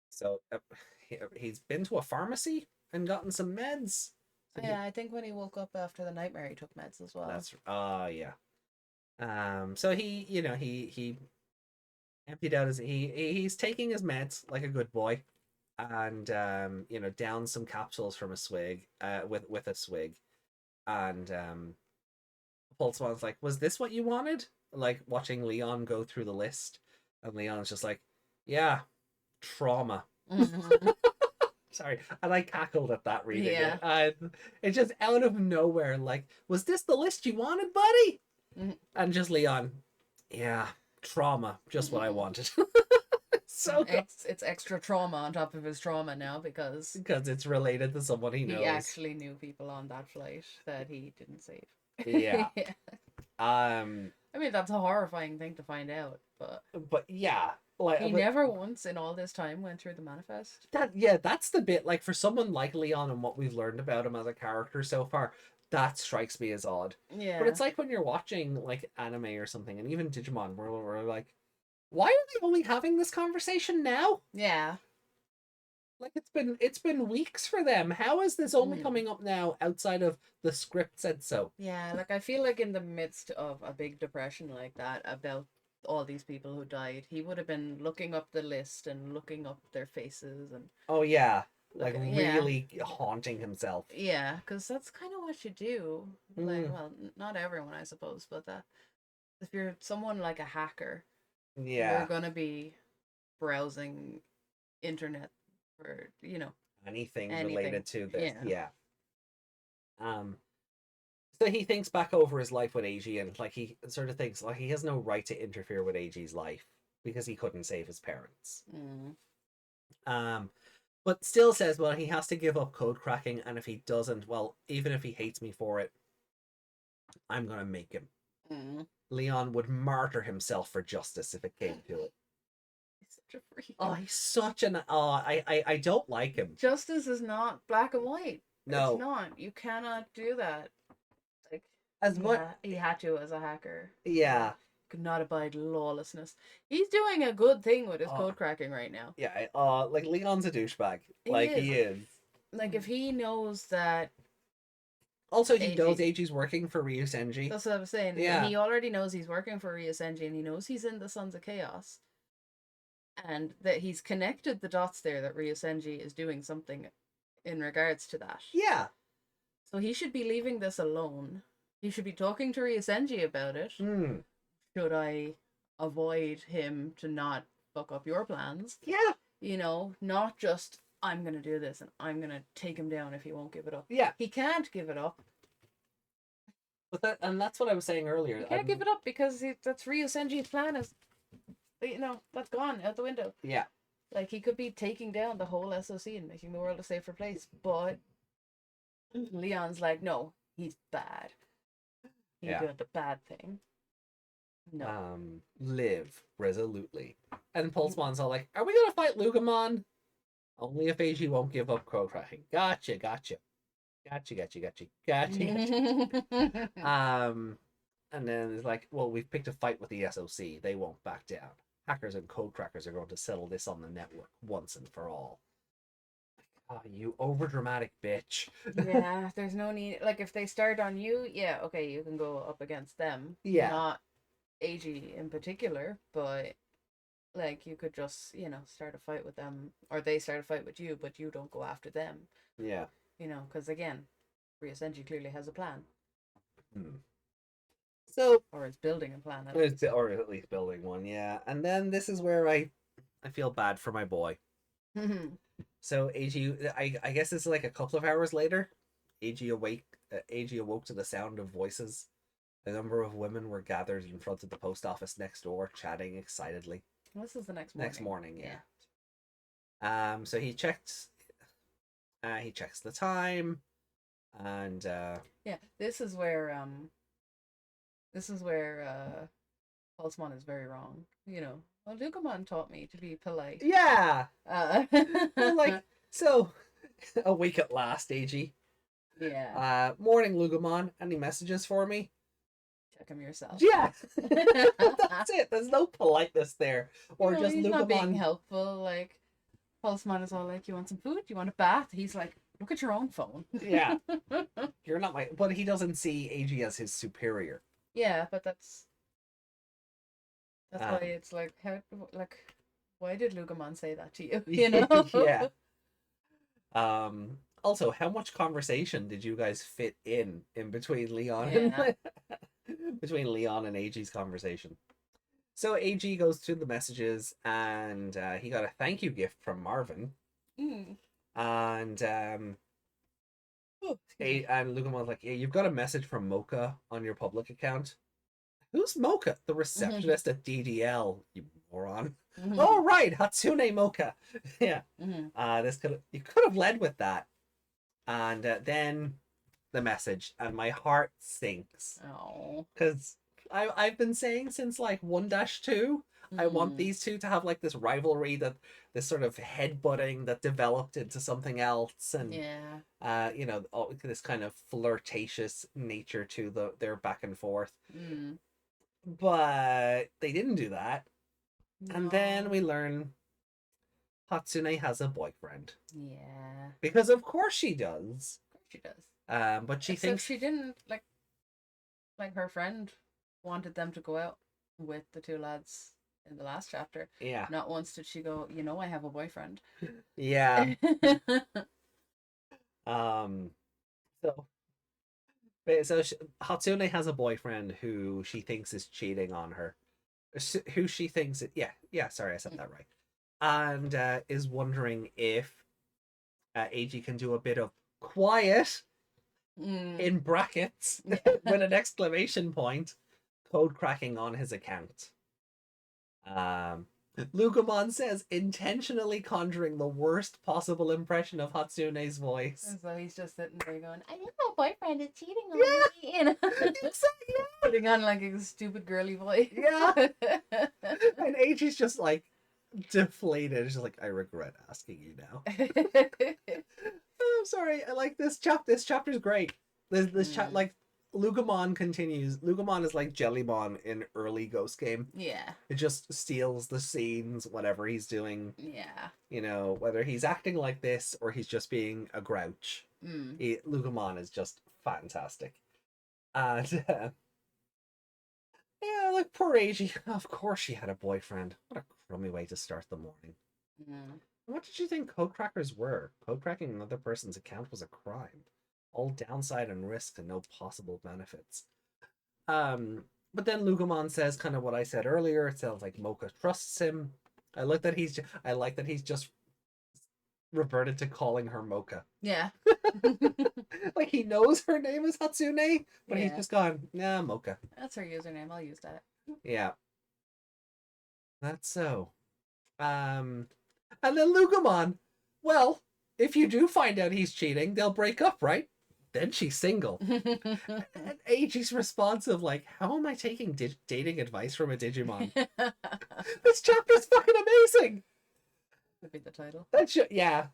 So he's been to a pharmacy and gotten some meds. So yeah, I think when he woke up after the nightmare, he took meds as well. That's yeah. So he emptied out he's taking his meds like a good boy, and down some capsules from a swig, with a swig, and Pulsemon's like, was this what you wanted? Like watching Leon go through the list, and Leon's just like, yeah, trauma. Sorry, and I cackled at that reading it. It's just out of nowhere. Like, was this the list you wanted, buddy? And just Leon, yeah, trauma, just what I wanted. So it's extra trauma on top of his trauma now because it's related to someone he knows. He actually knew people on that flight that he didn't save. Yeah. I mean, that's a horrifying thing to find out, but yeah, like he never once in all this time went through the manifest. That's the bit, like, for someone like Leon and what we've learned about him as a character so far, that strikes me as odd. Yeah. But it's like when you're watching like anime or something, and even Digimon, where we're like, why are they only having this conversation now? Yeah. Like, it's been weeks for them. How is this only coming up now outside of the script said so? Yeah, like I feel like in the midst of a big depression like that, about all these people who died. He would have been looking up the list and looking up their faces and Oh yeah, like yeah, really haunting himself. yeah, because that's kind of what you do. Like, Mm, well, not everyone, I suppose, but that if you're someone like a hacker, you're yeah, gonna be browsing internet for anything anything. related to this. Yeah. Yeah. Um. So he thinks back over his life with AG, and like he sort of thinks like he has no right to interfere with AG's life because he couldn't save his parents. Mm. Um, but still says, well, he has to give up code cracking, and if he doesn't, well, even if he hates me for it, I'm gonna make him. Mm. Leon would martyr himself for justice if it came to it. He's such a freak. Oh, he's such an I don't like him. Justice is not black and white. It's No, not. You cannot do that. Like, as much. yeah, he had to as a hacker. Yeah. Could not abide lawlessness. He's doing a good thing with his Oh, code cracking right now. yeah. Like Leon's a douchebag. He Like is. he is. Like, if he knows that Also, he knows AG AG's working for Ryu Senji. that's what I was saying. Yeah. He already knows he's working for Senji, and he knows he's in the Sons of Chaos. And that he's connected the dots there that Senji is doing something in regards to that. Yeah. So he should be leaving this alone. He should be talking to Senji about it. Hmm. Should I avoid him to not fuck up your plans? Yeah. Not just I'm gonna do this and I'm gonna take him down if he won't give it up. Yeah. He can't give it up. But that's what I was saying earlier. He can't give it up because that's Senji's plan is, that's gone out the window. Yeah. Like, he could be taking down the whole SOC and making the world a safer place, but Leon's like, no, he's bad. He's doing the bad thing. No. Live resolutely. And Pulsemon's all like, are we gonna fight Lugamon? Only if AG won't give up crow cracking. Gotcha. And then it's like, well, we've picked a fight with the SOC. They won't back down. Hackers and code crackers are going to settle this on the network once and for all. Oh, you overdramatic bitch. Yeah, there's no need. Like, if they start on you, yeah, okay, you can go up against them. Yeah. Not AG in particular, but like, you could just, start a fight with them, or they start a fight with you, but you don't go after them. Yeah. Because again, Senji clearly has a plan. Hmm. So, or is building a plan. Or at least building one, yeah. And then this is where I feel bad for my boy. So AG, I guess this is like a couple of hours later. AG awoke to the sound of voices. A number of women were gathered in front of the post office next door, chatting excitedly. This is the next morning. Next morning, yeah. So he checks. He checks the time, and yeah, this is where Pulsemon is very wrong. Well, Lugamon taught me to be polite. Yeah. Like, so a week at last, AG. Yeah. Morning, Lugamon. Any messages for me? Check him yourself. Yeah. That's it. There's no politeness there. Or just he's Lugamon not being helpful. Like, Pulsemon is all like, you want some food? You want a bath? He's like, look at your own phone. Yeah. You're not my... But he doesn't see AG as his superior. Yeah, but that's why it's like, why did Lugamon say that to you? Yeah. Also, how much conversation did you guys fit in between Leon and between Leon and AG's conversation? So AG goes through the messages, and he got a thank you gift from Marvin. Mm. And and Lugamon's like, yeah, you've got a message from Mocha on your public account. Who's Mocha? The receptionist at DDL, you moron. Mm-hmm. Oh right, Hatsune Mocha. Yeah. Mm-hmm. You could have led with that. And then the message, and my heart sinks. Oh. Because I've been saying since like 1-2, I want these two to have like this rivalry, this sort of headbutting that developed into something else, and this kind of flirtatious nature to their back and forth. Mm. But they didn't do that. No. And then we learn Hatsune has a boyfriend. Yeah. Because of course she does. Of course she does. But she thinks she didn't like her friend wanted them to go out. with the two lads in the last chapter. Yeah. Not once did she go, I have a boyfriend. Yeah. Um. So, Hatsune has a boyfriend who she thinks is cheating on her. Who she thinks it. Yeah. Yeah. Sorry, I said that right. And is wondering if Eiji can do a bit of quiet Mm. in brackets with an exclamation point code cracking on his account. Lugumon says intentionally conjuring the worst possible impression of Hatsune's voice. So he's just sitting there going, I think my boyfriend is cheating on Yeah, me. exactly. Putting on like a stupid girly voice. Yeah. And Eiji's just like deflated. It's just like, I regret asking you now. Oh, I'm sorry. I like this chapter. This chapter's great. This like Lugumon continues. Lugumon is like Jellymon in early Ghost Game. Yeah. It just steals the scenes, whatever he's doing. Yeah. You know, whether he's acting like this or he's just being a grouch. Lugumon is just fantastic. And yeah, like poor Eiji. Of course she had a boyfriend. What a crummy way to start the morning. What did you think code crackers were? Code cracking another person's account was a crime. All downside and risk and no possible benefits. But then Lugumon says kind of what I said earlier. It sounds like Mocha trusts him. I like that he's just reverted to calling her Mocha. Yeah. Like he knows her name is Hatsune, but he's Yeah. just gone, nah, Mocha. That's her username. I'll use that. Yeah. That's so. And then Lugumon, well, if you do find out he's cheating, they'll break up, right? Then she's single. And Eiji's response of like, how am I taking dating advice from a Digimon? This chapter's fucking amazing. Would be the title. Yeah.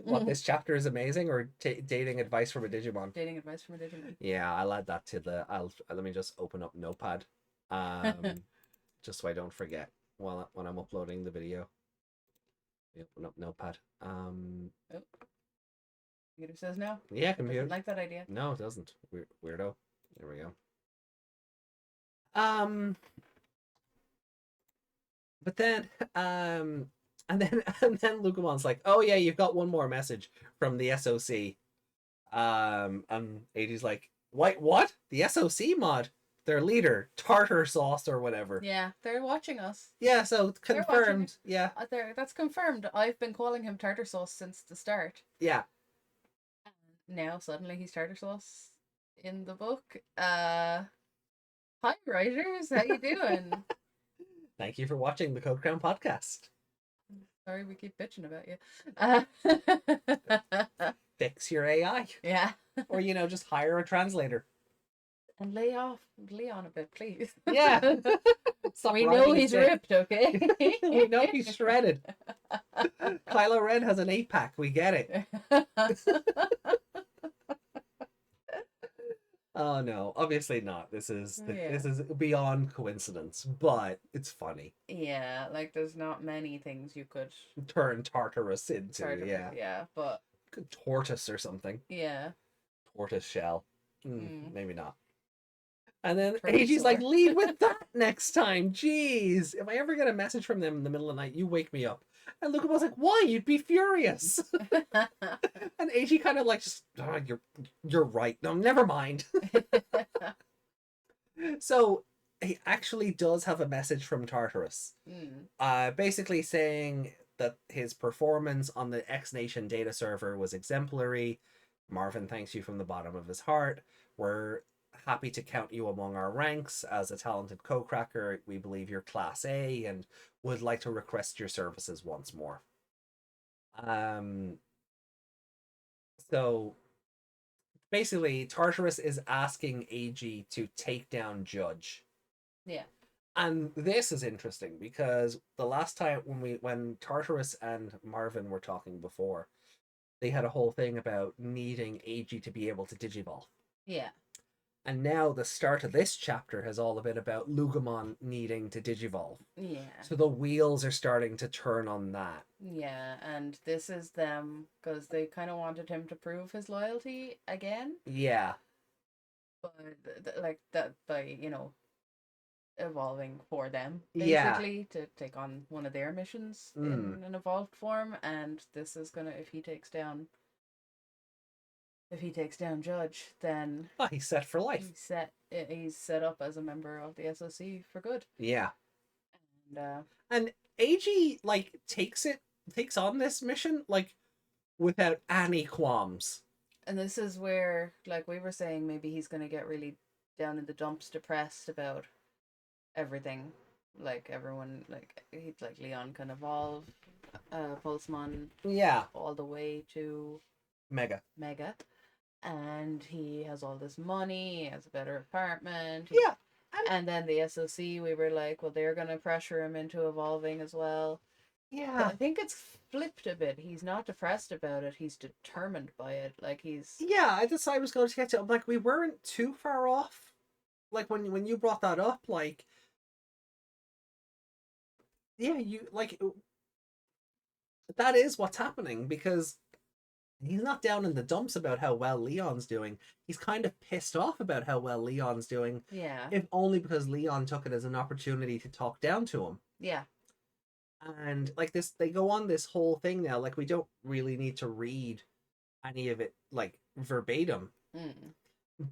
What, this chapter is amazing, or dating advice from a Digimon? Dating advice from a Digimon. Yeah, I'll add that to the. Let me just open up Notepad, just so I don't forget when I'm uploading the video. Open up Notepad. Computer says no. Yeah, computer. Doesn't like that idea. No, it doesn't. Weirdo. There we go. But then and then Lucamon's like, oh yeah, you've got one more message from the SOC. And Eiji's like, what? The SOC mod? Their leader, Tartar Sauce or whatever. Yeah, they're watching us. Yeah, so confirmed. Yeah. That's confirmed. I've been calling him Tartar Sauce since the start. Yeah. Now suddenly he's Tartar Sauce in the book. Hi writers, how you doing? Thank you for watching the Code Crown podcast. Sorry, we keep bitching about you. Fix your AI. Yeah. Or just hire a translator. And lay off Leon a bit, please. Yeah. We know he's ripped, okay? We know he's shredded. Kylo Ren has an 8-pack. We get it. Oh no, obviously not. This is beyond coincidence, but it's funny. Yeah, like there's not many things you could turn Tartarus into. Yeah, but tortoise or something. Yeah. Tortoise shell. Maybe not. And then Eiji's like, lead with that next time. Jeez. If I ever get a message from them in the middle of the night, you wake me up. And Lucamon's like, why? You'd be furious. And Eiji kind of like, you're right. No, never mind. So he actually does have a message from Tartarus. Basically saying that his performance on the X Nation data server was exemplary. Marvin thanks you from the bottom of his heart. We're happy to count you among our ranks as a talented co-cracker. We believe you're class A and would like to request your services once more. So basically Tartarus is asking Eiji to take down Judge. Yeah. And this is interesting because the last time when Tartarus and Marvin were talking before, they had a whole thing about needing Eiji to be able to digivolve. Yeah. And now the start of this chapter has all a bit about Lugumon needing to digivolve. Yeah. So the wheels are starting to turn on that. Yeah, and this is them because they kind of wanted him to prove his loyalty again. Yeah. But like that by evolving for them, Yeah. basically, to take on one of their missions Mm. in an evolved form. And this is gonna, if he takes down Judge, then Oh, he's set for life. he's set up as a member of the SOC for good. Yeah. And And AG like takes on this mission like without any qualms. this is where, like we were saying, maybe he's gonna get really down in the dumps, depressed about everything. Like everyone, like Leon can evolve, Pulsemon Yeah. all the way to Mega. Mega, and he has all this money, he has a better apartment. Yeah. And then the SOC, we were like, well, they're gonna pressure him into evolving as well. But Yeah. I think it's flipped a bit. He's not depressed about it. He's determined by it. Like he's Yeah, I decided I was going to get to it. Like we weren't too far off. Like when you brought that up, like yeah, you like that is what's happening because he's not down in the dumps about how well Leon's doing. He's kind of pissed off about how well Leon's doing, yeah, if only because Leon took it as an opportunity to talk down to him. yeah, And like this, they go on this whole thing now. Like we don't really need to read any of it like verbatim, mm,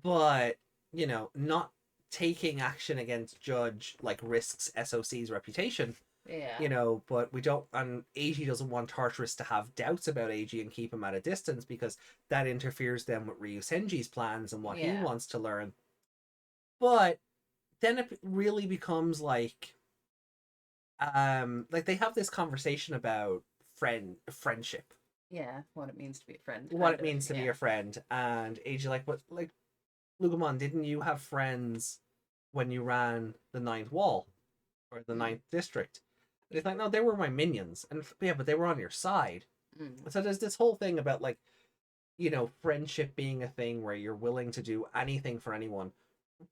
but you know, not taking action against Judge like risks SOC's reputation. yeah, You know, but we don't, and AG doesn't want Tartarus to have doubts about AG and keep him at a distance because that interferes then with Ryusenji's plans and what he yeah, wants to learn. But then it really becomes like they have this conversation about friendship, yeah. What it means to be a friend, what kind it of. means to be Yeah, a friend, and AG like, but like Lugumon, didn't you have friends when you ran the Ninth Wall or the Ninth District? And he's like, no, they were my minions, and yeah, but they were on your side. mm, So there's this whole thing about like, you know, friendship being a thing where you're willing to do anything for anyone,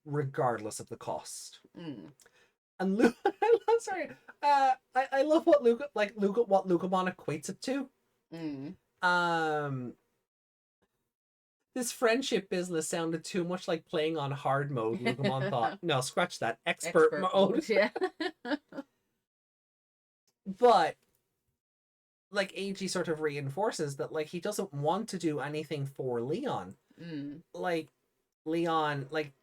regardless of the cost. mm, And Luke, I'm sorry, I love what what Lucamon equates it to. mm. Um, this friendship business sounded too much like playing on hard mode. Lucamon thought, no, scratch that, expert Expert mode. mode. Yeah. But like AG sort of reinforces that like he doesn't want to do anything for Leon. mm, Like Leon, like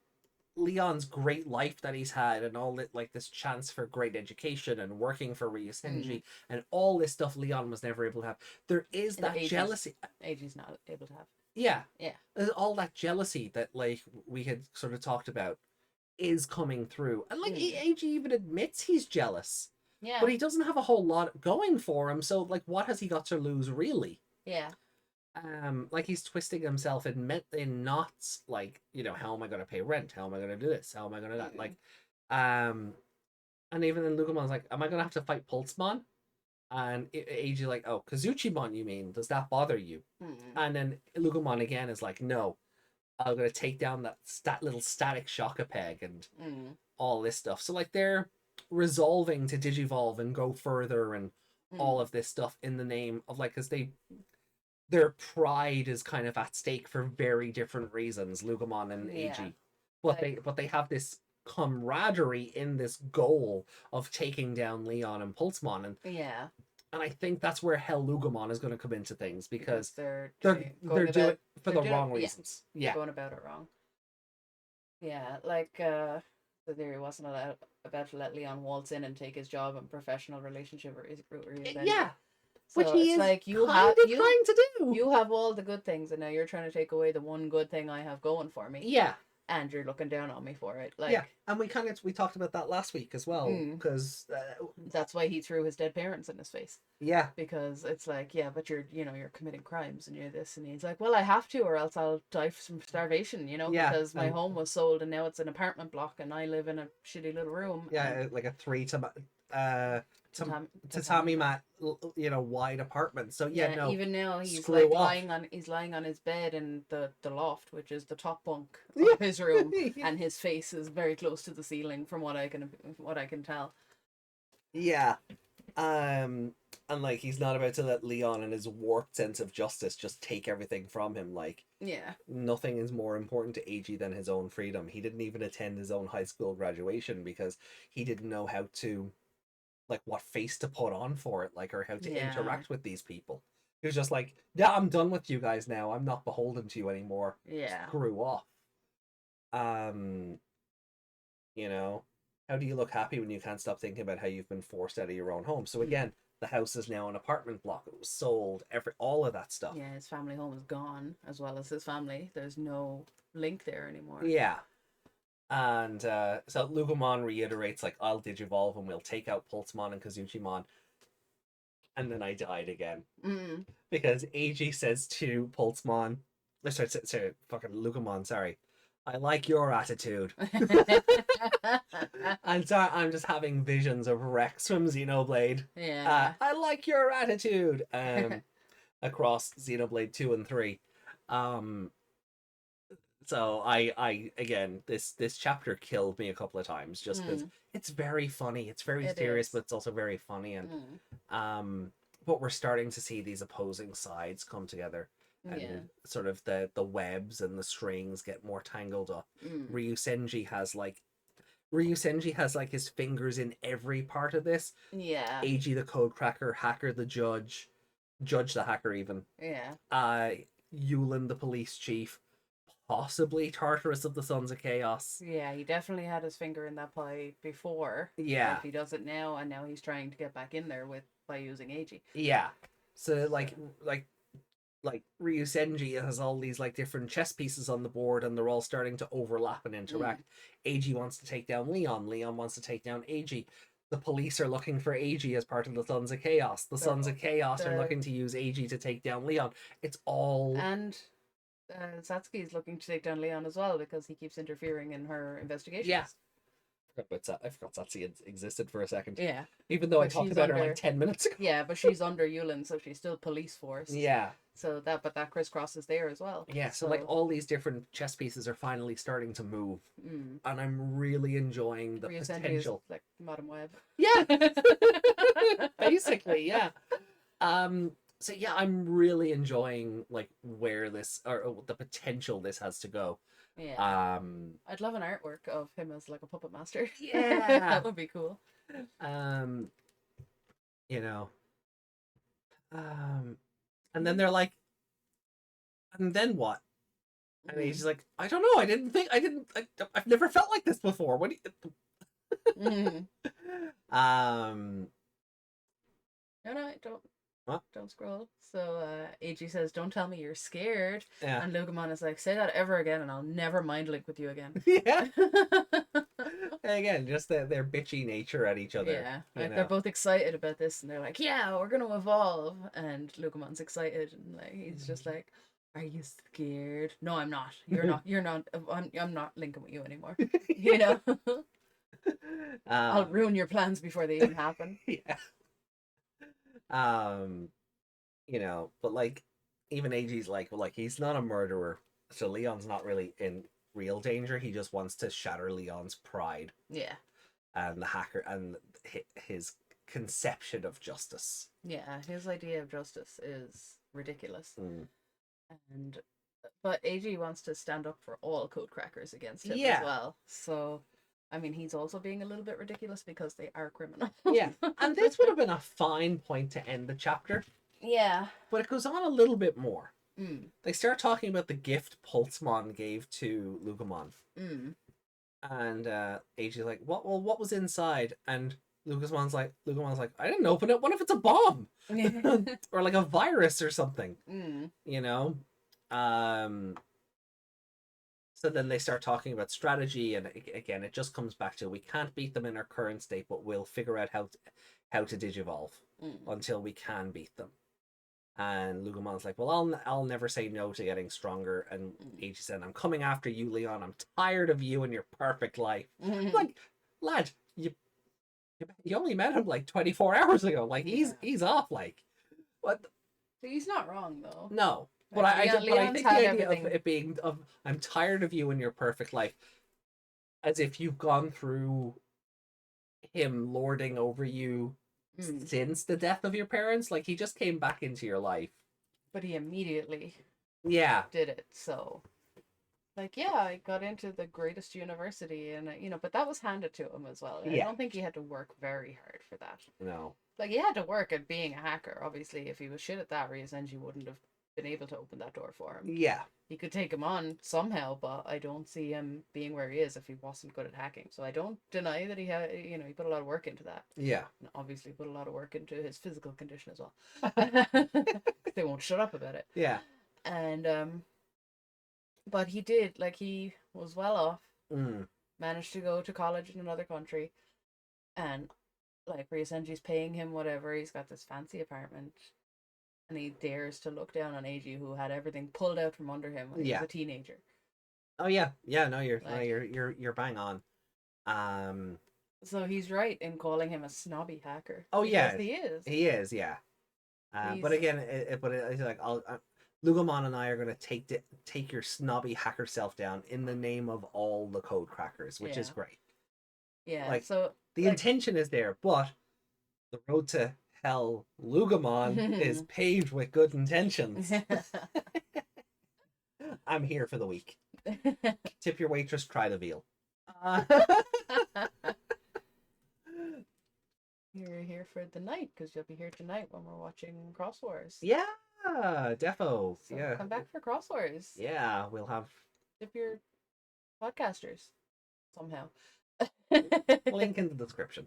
Leon's great life that he's had and all that, like this chance for great education and working for mm. Ryusenji and all this stuff Leon was never able to have. There is that jealousy. AG's not able to have. Yeah. Yeah. There's all that jealousy that like we had sort of talked about is coming through. And like AG even admits he's jealous. Yeah. But he doesn't have a whole lot going for him, so like what has he got to lose really? Yeah. Like he's twisting himself in knots, like, you know, how am I gonna pay rent? How am I gonna do this? How am I gonna do that? Like, and even then Lucamon's like, am I gonna have to fight Pulsemon? And AG like, oh, Kazuchimon, you mean? Does that bother you? And then Lucamon again is like, no, I'm gonna take down that little static Shockapeg and all this stuff. So like they're resolving to digivolve and go further and all of this stuff in the name of like, because their pride is kind of at stake for very different reasons, Lugamon and AG. But they have this camaraderie in this goal of taking down Leon and Pulsemon, and and I think that's where Hell Lugamon is going to come into things because they're doing it for the wrong reasons. Yeah, going about it wrong. Yeah, like the theory wasn't about to let Leon waltz in and take his job and professional relationship or yeah. So which he is like you trying to do. You have all the good things, and now you're trying to take away the one good thing I have going for me. Yeah, and you're looking down on me for it. Like, yeah, and we talked about that last week as well because that's why he threw his dead parents in his face. Yeah, because it's like, yeah, but you're committing crimes and you're this, and he's like, well, I have to, or else I'll die from starvation. Because my home was sold and now it's an apartment block and I live in a shitty little room. Yeah, like a tatami mat, wide apartment. So no. Even now he's like lying on his bed in the loft, which is the top bunk of his room, and his face is very close to the ceiling, from what I can tell. Yeah, And like he's not about to let Leon and his warped sense of justice just take everything from him. Like Yeah. nothing is more important to AG than his own freedom. He didn't even attend his own high school graduation because he didn't know how to, like, what face to put on for it, like, or how to Yeah. interact with these people. He was just like, yeah, I'm done with you guys now. I'm not beholden to you anymore. Yeah. Screw off. Um, you know, how do you look happy when you can't stop thinking about how you've been forced out of your own home? So Mm. again, the house is now an apartment block. It was sold. All of that stuff. Yeah, his family home is gone, as well as his family. There's no link there anymore. Yeah. And so Lugomon reiterates, like, I'll Digivolve and we'll take out Pulsemon and Kazuchimon. And then I died again. Mm. Because AG says to Pulsemon, sorry, fucking Lugomon, sorry, I like your attitude. And so I'm just having visions of Rex from Xenoblade. Yeah. I like your attitude. Across Xenoblade 2 and 3. So I again, this chapter killed me a couple of times just because it's very funny. It's very serious, but it's also very funny. And but we're starting to see these opposing sides come together, and sort of the webs and the strings get more tangled up. Ryusenji has like his fingers in every part of this. Yeah. AG the codecracker, Hacker the judge the hacker even. Yeah. Yulin the police chief, possibly Tartarus of the Sons of Chaos. Yeah, he definitely had his finger in that pie before. Yeah. But he does it now, and now he's trying to get back in there by using AG. Yeah. So like Ryusenji has all these like different chess pieces on the board, and they're all starting to overlap and interact. AG wants to take down Leon. Leon wants to take down AG. The police are looking for AG as part of the Sons of Chaos. The Sons of Chaos are looking to use AG to take down Leon. It's all... And Satsuki is looking to take down Leon as well because he keeps interfering in her investigations. Yeah. I forgot Satsuki existed for a second. Yeah. Even though I talked about her like 10 minutes ago. Yeah, but she's under Yulin, so she's still police force. Yeah. So that crisscross is there as well. Yeah, so like all these different chess pieces are finally starting to move. And I'm really enjoying the potential. Like Madam Web. Yeah. Basically, yeah. So yeah, I'm really enjoying like where this or the potential this has to go. Yeah. I'd love an artwork of him as like a puppet master. Yeah. That would be cool. You know. And then they're like, and then what? And he's like, I don't know. I've never felt like this before. What do you... No, don't. What? Don't scroll. So AG says, "Don't tell me you're scared." Yeah. And Lugomon is like, "Say that ever again, and I'll never mind link with you again." Yeah. Again, just their bitchy nature at each other. Yeah, like they're both excited about this, and they're like, "Yeah, we're gonna evolve." And Lugomon's excited, and like he's just like, "Are you scared?" "No, I'm not. You're not. You're not. I'm not linking with you anymore." You know. I'll ruin your plans before they even happen. Yeah. You know, but like even AG's like, well, like he's not a murderer, so Leon's not really in real danger. He just wants to shatter Leon's pride. Yeah. And the hacker and his conception of justice. Yeah, his idea of justice is ridiculous. But AG wants to stand up for all code crackers against him as well. So I mean, he's also being a little bit ridiculous because they are criminals. Yeah, and this would have been a fine point to end the chapter. Yeah. But it goes on a little bit more. They start talking about the gift Pulsemon gave to Lugomon. And AG's like, what was inside? And Lugomon's like, I didn't open it. What if it's a bomb? Or like a virus or something. You know? So then they start talking about strategy, and again, it just comes back to we can't beat them in our current state, but we'll figure out how to digivolve until we can beat them. And Lugomon's like, well, I'll never say no to getting stronger. And AG said, I'm coming after you, Leon. I'm tired of you and your perfect life. Like, lad, you only met him like 24 hours ago. Like, he's off. Like, what? He's not wrong though. No. But I think the idea of it being I'm tired of you and your perfect life, as if you've gone through him lording over you Mm. since the death of your parents. Like, he just came back into your life. But he immediately Yeah. did it. So, like, yeah, I got into the greatest university, and but that was handed to him as well. I Yeah. don't think he had to work very hard for that. No. Like, he had to work at being a hacker. Obviously, if he was shit at that, Ryusenji wouldn't have been able to open that door for him. Yeah. He could take him on somehow, but I don't see him being where he is if he wasn't good at hacking. So I don't deny that he had, he put a lot of work into that. Yeah. And obviously put a lot of work into his physical condition as well. They won't shut up about it. Yeah. And but he did, like, he was well off, Mm. managed to go to college in another country, and like Ryosenji's paying him whatever. He's got this fancy apartment, and he dares to look down on Eiji, who had everything pulled out from under him when he was a teenager. Oh yeah. Yeah. No, you're Like, you're bang on. So he's right in calling him a snobby hacker. Oh yeah, because he is. He is. Yeah. But again, it's like Lugomon and I are gonna take your snobby hacker self down in the name of all the code crackers, which is great. Yeah. Like, so the intention is there, but the road to hell, Lugomon, is paved with good intentions. I'm here for the week. Tip your waitress, try the veal. You're here for the night because you'll be here tonight when we're watching Cross Wars. Yeah, defo. So yeah. come back for Cross Wars. Yeah, we'll have Tip your podcasters somehow. link in the description.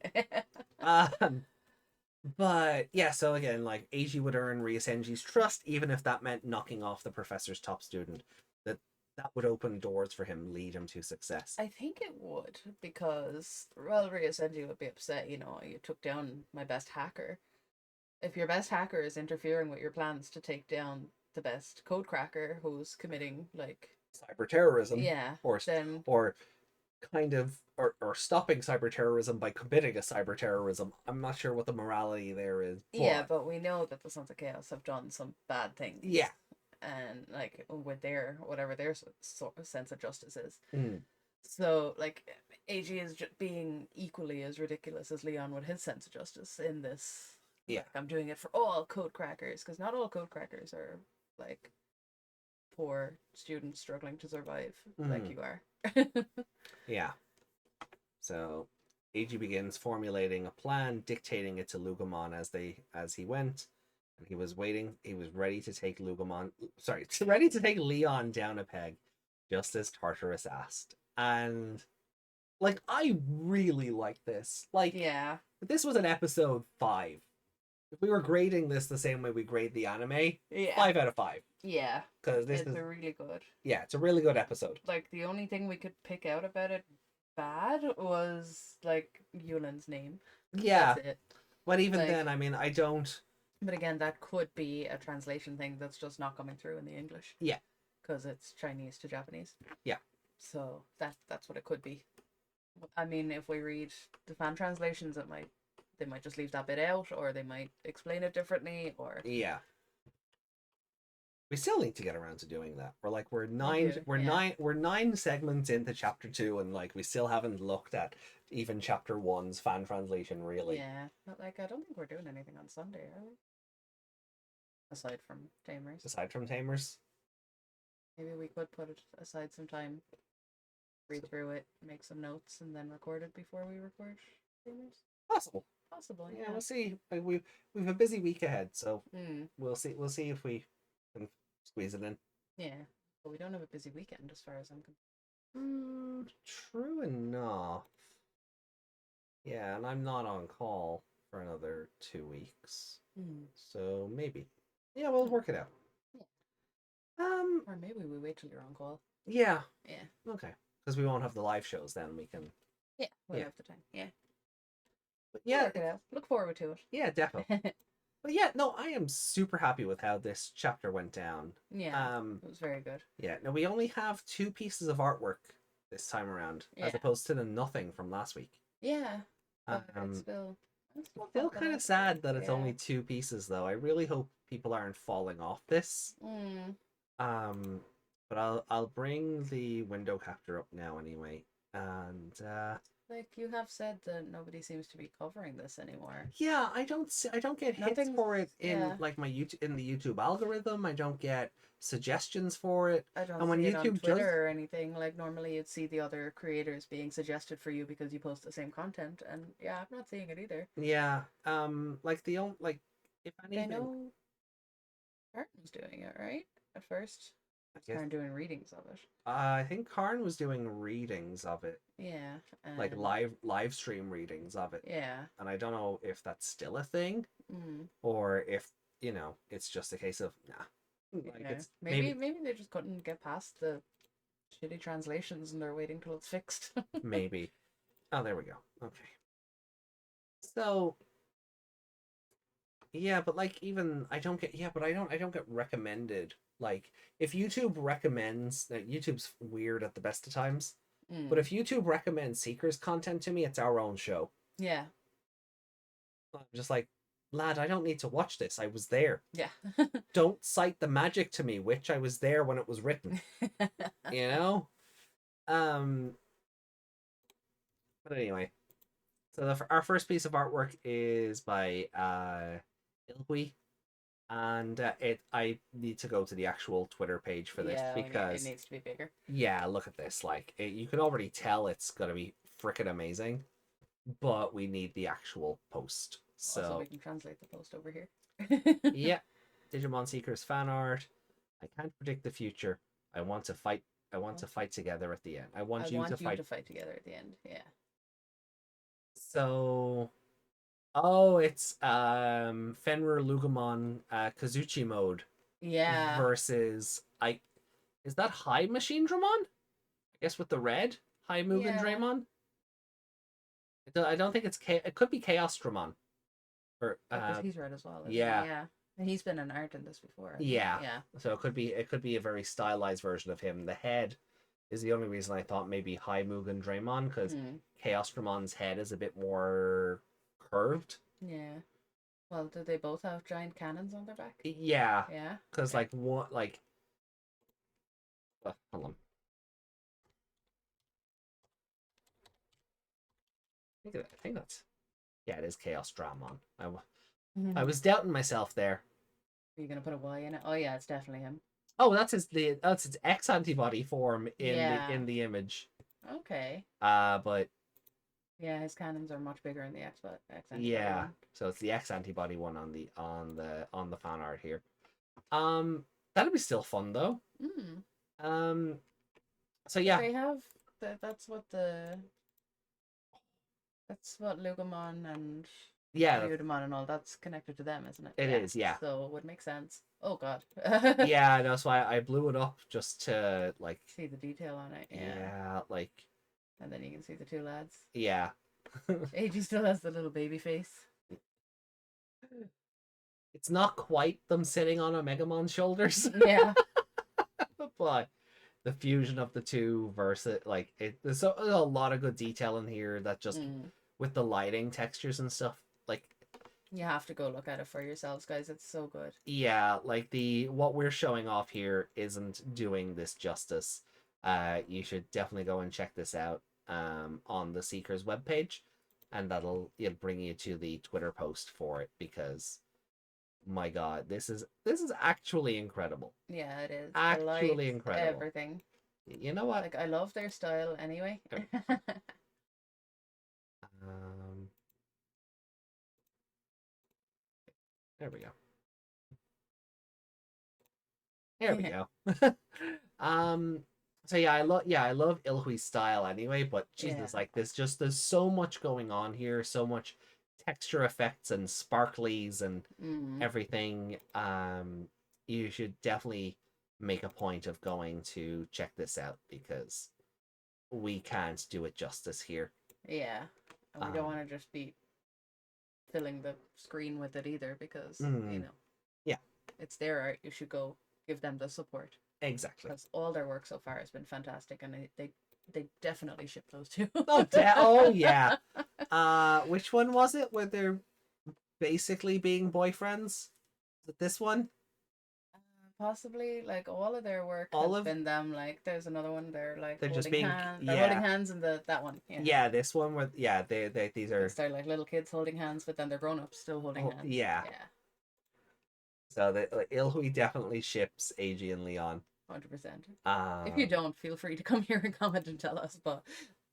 But yeah, so again, like, Eiji would earn Ryosenji's trust, even if that meant knocking off the professor's top student. That would open doors for him, lead him to success. I think it would, because, well, Ryosenji would be upset, you took down my best hacker. If your best hacker is interfering with your plans to take down the best code cracker who's committing, like, cyber terrorism. Yeah. Or kind of or stopping cyber terrorism by committing a cyber terrorism. I'm not sure what the morality there is. Yeah, but we know that the Sons of Chaos have done some bad things. Yeah. And like with their whatever their sense of justice is. Mm. So like Eiji is being equally as ridiculous as Leon with his sense of justice in this. Yeah. Like, I'm doing it for all code crackers, because not all code crackers are like poor students struggling to survive like you are. Yeah. So Eiji begins formulating a plan, dictating it to Lugomon as he went. And he was waiting. He was ready to take ready to take Leon down a peg, just as Tartarus asked. And like, I really like this. Like, yeah, this was an episode 5. If we were grading this the same way we grade the anime, 5 out of 5. Yeah, because this is a really good. Yeah, it's a really good episode. Like, the only thing we could pick out about it bad was like Yulin's name. Yeah, that's it. But even then, I mean, I don't. But again, that could be a translation thing that's just not coming through in the English. Yeah. Because it's Chinese to Japanese. Yeah. So that's what it could be. I mean, if we read the fan translations, they might just leave that bit out, or they might explain it differently, or yeah. We still need to get around to doing that. We're 9 segments into chapter 2, and like we still haven't looked at even chapter 1's fan translation really. Yeah, but like I don't think we're doing anything on Sunday, are we? Aside from Tamers. Maybe we could put it aside some time, read through it, make some notes, and then record it before we record Tamers. Possible. Yeah, we'll see. We've a busy week ahead, so we'll see. We'll see if we can squeeze it in. Yeah, but we don't have a busy weekend as far as I'm concerned. True enough. Yeah, and I'm not on call for another 2 weeks, so maybe. Yeah, we'll work it out. Yeah. Or maybe we wait till you're on call. Yeah. Yeah. Okay. Because we won't have the live shows then. We can. Yeah, we'll have the time. Yeah. But yeah, we'll work it out. Look forward to it. Yeah, definitely. But yeah, no, I am super happy with how this chapter went down. Yeah, it was very good. Yeah, no, we only have 2 pieces of artwork this time around, as opposed to the nothing from last week. Yeah, but it's still kind of sad that it's only 2 pieces, though. I really hope people aren't falling off this. But I'll bring the window capture up now anyway, and like you have said that nobody seems to be covering this anymore. Yeah, I don't get hits Nothing's, for it in yeah, like my YouTube in the YouTube algorithm. I don't get suggestions for it. I don't And when see it on YouTube does, Twitter or anything. Like normally you'd see the other creators being suggested for you because you post the same content, and yeah, I'm not seeing it either. yeah, like the only like if I anything, know Martin was doing it, right? At first. I It's guess kind of doing readings of it. I think Karn was doing readings of it, Yeah, like and live stream readings of it, yeah. and I don't know if that's still a thing Mm. or if it's just a case of nah, like Yeah. it's Maybe they just couldn't get past the shitty translations and they're waiting till it's fixed. maybe. Oh, there we go. Okay. So yeah, but like even I don't get yeah, but I don't get recommended. Like if YouTube recommends that YouTube's weird at the best of times, but Mm. if YouTube recommends Seekers content to me, it's our own show. Yeah. I'm just like, lad, I don't need to watch this. I was there. Yeah. Don't cite the magic to me, which I was there when it was written. You know? Um but anyway, so our first piece of artwork is by Ilhui, and I need to go to the actual Twitter page for this Yeah, it because needs to be bigger. yeah, look at this. Like you can already tell it's gonna be freaking amazing, but we need the actual post. Also, we So can translate the post over here. yeah, Digimon Seekers fan art. I can't predict the future. I want to fight. I want to fight together at the end. I I want you to want you fight. to fight together at the end. Yeah. So oh, it's Fenrir Lugumon Kazuchi mode Yeah. versus I is that High Machine Dramon? I guess with the red High Mugen Yeah. Draymon. I don't think it's it could be Chaos Dramon. Or Because he's red as well, isn't he? yeah. Yeah. And he's been an art in this before, I think. Yeah. Yeah. So it could be a very stylized version of him. The head is the only reason I thought maybe High Mugen Draymon because Mm. Chaos Dramon's head is a bit more curved. Yeah. Well, do they both have giant cannons on their back? Yeah, Yeah. because Okay. like what like hold on. I think that's yeah, it is Chaos Dramon. I Are was doubting myself there. you gonna put a Y in it? Oh yeah, it's definitely him. Oh, that's his X antibody form Yeah. in the image. Okay. But Yeah, his cannons are much bigger in the X antibody yeah, one. so it's the X antibody one on the fan art here. That'll be still fun though. Mm. Um, so But yeah, they have that's what Lugomon and yeah, Ryudamon and all that's connected to them, isn't it? it Yeah. is. Yeah, So it would make sense. Oh god. yeah. That's why I blew it up just to like, See the detail on it, yeah. yeah, like, And then you can see the two lads. yeah. AG still has the little baby face. It's not quite them sitting on a Megamon's shoulders, Yeah. but the fusion of the two versus like there's a lot of good detail in here that just Mm. with the lighting textures and stuff like You have to go look at it for yourselves, guys. It's so good. yeah, like the what we're showing off here isn't doing this justice. You should definitely go and check this out on the Seekers webpage, and it'll bring you to the Twitter post for it because my god, this is actually incredible. Yeah, it is. I Actually like incredible. everything. You know what? Like I love their style anyway. Um, there we go. There we go. um, so I love Ilhui's style anyway, but Yeah. Jesus, like there's so much going on here, so much texture effects and sparklies and Mm. everything. You should definitely make a point of going to check this out because we can't do it justice here. Yeah. And we don't Um, want to just be filling the screen with it either because, mm, yeah, it's their art. You should go give them the support exactly. because all their work so far has been fantastic and they definitely ship those two. Oh yeah. Which one was it? Where they're basically being boyfriends? Is it this one? possibly. Like all of their work All has of been them. Like there's another one. They're like they're just holding being hands. They're holding yeah hands in that one. Yeah. yeah this one with yeah they these are They're like little kids holding hands, but then they're grown ups still holding hands. yeah. Yeah. So the like, Ilhui definitely ships AG and Leon. 100%. If you Um, don't, feel free to come here and comment and tell us. But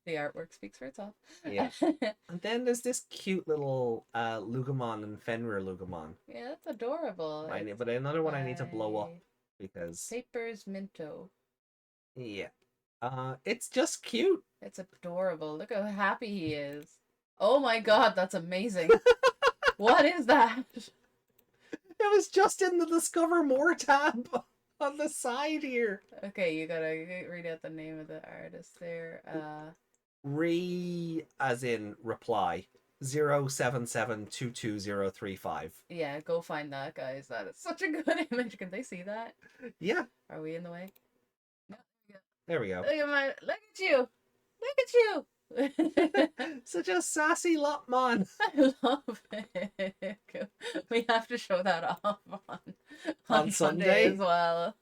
the artwork speaks for itself. yeah. And then there's this cute little Lugumon and Fenrir Lugumon. Yeah, that's adorable. But another one I need to blow up By because Papers Minto. yeah, it's just cute. It's adorable. Look how happy he is. Oh my god, that's amazing. What is that? It was just in the Discover More tab on the side here. Okay, you gotta read out the name of the artist there. As in reply 077222035. Yeah, go find that, guys. That is such a good image. Can they see that? Yeah, Are we in the way? No. there we go. Look at you. Look at you. Such a sassy Lopmon. I love it. We have to show that off on Sunday as well.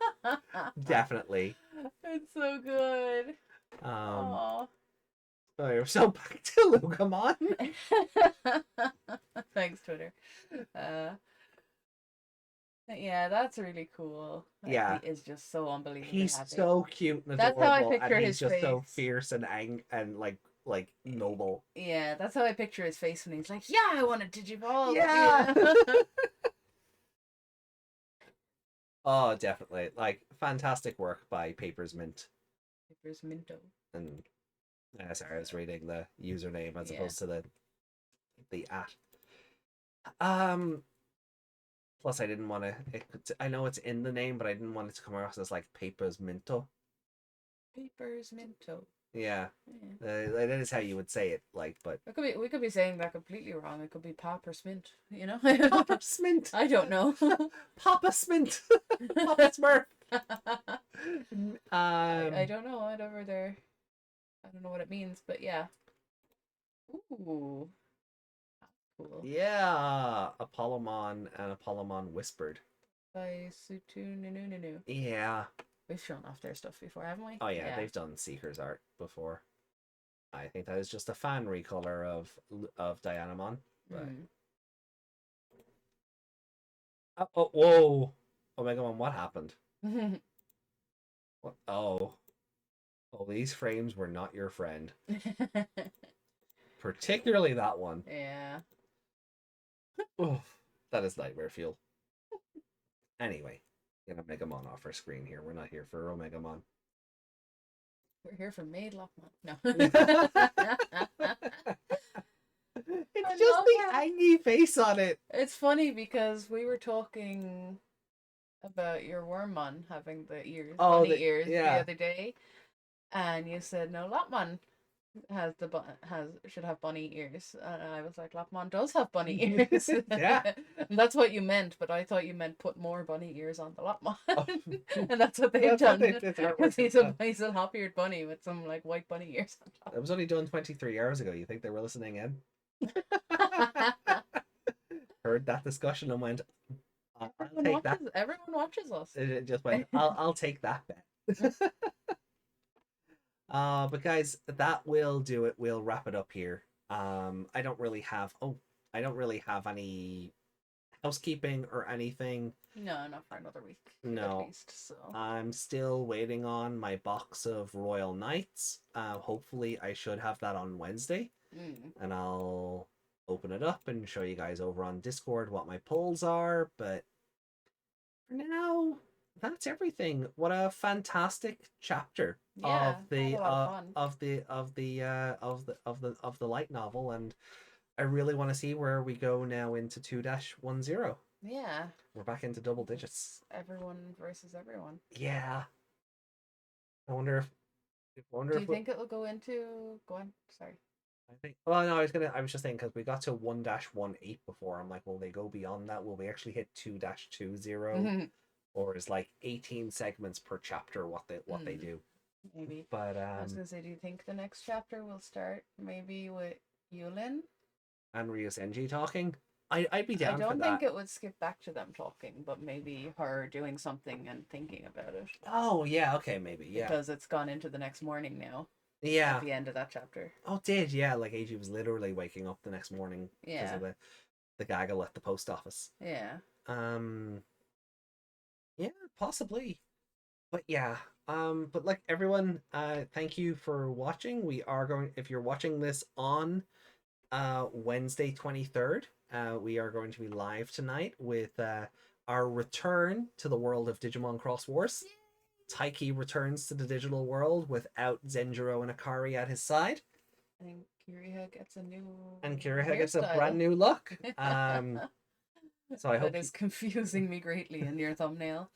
Definitely. It's so good. Oh, so back to Lugumon. Thanks, Twitter. Yeah, that's really cool. Yeah. He is just so unbelievably He's happy. so cute and That's adorable, how I picture and his he's just so face. fierce and like noble. Yeah, that's how I picture his face when he's like, "Yeah, I want to Digivolve." Yeah. Oh, definitely. Like fantastic work by Papers Mint. Papers Minto. And sorry, I was reading the username as Yeah. opposed to the at. Plus, I didn't want to. I know it's in the name, but I didn't want it to come across as like Papers Minto. Papers Minto. Yeah, Yeah. that is how you would say it. Like, but We could be saying that completely wrong. It could be Papa Smint, you know? Papa Smint. I don't know. Papa Smint. Papa Smurf. I don't know whatever they're. I don't know what it means, but yeah. Ooh. Cool. Yeah, Apollomon and Apollomon Whispered. By Sutu Nunu. Yeah. We've shown off their stuff before, haven't we? Oh yeah, they've done Seeker's art before. I think that is just a fan recolor of Dianamon. But... Oh, whoa! Omegamon, what happened? What? Oh, these frames were not your friend. Particularly that one. Yeah. Oof, that is nightmare fuel. Anyway, get Omegamon off our screen here. We're not here for Omegamon. We're here for Maid Lockmon. No. It's just the angry face on it. It's funny because we were talking about your Wormmon having the ears, bunny ears, the other day, and you said no, Lopmon should have bunny ears, and I was like, Lopmon does have bunny ears. Yeah, and that's what you meant, but I thought you meant put more bunny ears on the Lopmon, and that's what they've done. Because he's a hop-eared bunny with some like white bunny ears on top. It was only done 23 hours ago. You think they were listening in? Heard that discussion and went, I'll take that. Everyone watches us. It just went, I'll take that bet. But guys, that will do it. We'll wrap it up here. I don't really have any housekeeping or anything. No, not for another week. No. At least, so. I'm still waiting on my box of Royal Knights. Hopefully I should have that on Wednesday. And I'll open it up and show you guys over on Discord what my pulls are, but for now, that's everything. What a fantastic chapter of the light novel, and I really want to see where we go now into 2-10. Yeah. We're back into double digits. Everyone versus everyone. Yeah. I wonder if Do you think it will go into? Go on. Sorry. I think. Well, no, I was just saying because we got to 1-18 before. I'm like, will they go beyond that? Will we actually hit 2-20? Or is like 18 segments per chapter what they do? Maybe. But I was gonna say, do you think the next chapter will start maybe with Yulin and Ryusenji talking? I'd be I down for don't that. think it would skip back to them talking, but maybe her doing something and thinking about it Oh yeah, okay, maybe yeah, because it's gone into the next morning now at yeah. the end of that chapter. Oh, it did yeah. Like AG was literally waking up the next morning because Yeah, of the gaggle at the post office. yeah. Um, yeah, possibly. But yeah, but like everyone, thank you for watching. We are going, if you're watching this on Wednesday 23rd, we are going to be live tonight with our return to the world of Digimon Cross Wars. Taiki returns to the digital world without Zenjiro and Akari at his side, I think Kiriha gets a new and Kiriha gets a brand hairstyle. new look. So I That hope is confusing me greatly in your thumbnail.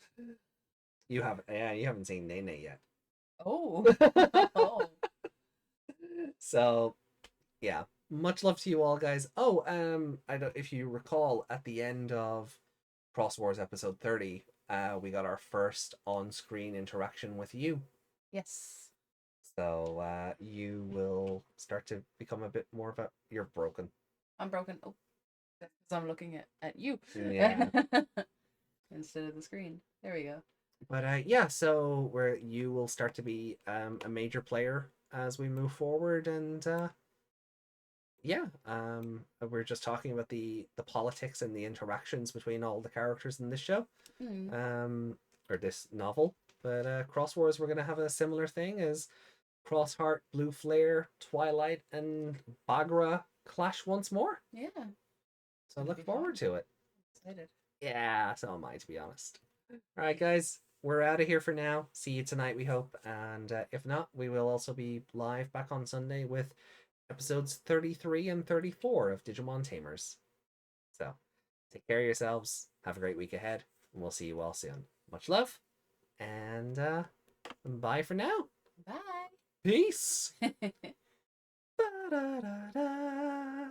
you have, yeah, you haven't seen Nene yet. Oh, oh, So yeah, much love to you all, guys. Oh, I don't, if you recall, at the end of Cross Wars episode 30, we got our first on-screen interaction with you. yes. So you will start to become a bit more of a, you're broken. I'm broken. Oh, that's because I'm looking at you Yeah. instead of the screen. There we go. But yeah, so where you will start to be a major player as we move forward, and yeah, we're just talking about the politics and the interactions between all the characters in this show, Hmm. or this novel. But Cross Wars, we're gonna have a similar thing as Crossheart, Blue Flare, Twilight, and Bagra clash once more. Yeah, So I it'll look be forward fun. to it. Excited. Yeah, so am I, to be honest. All right, guys, we're out of here for now. See you tonight, we hope. And if not, we will also be live back on Sunday with episodes 33 and 34 of Digimon Tamers. So take care of yourselves. Have a great week ahead. And we'll see you all soon. Much love. And bye for now. Bye. Peace. Da, da, da, da.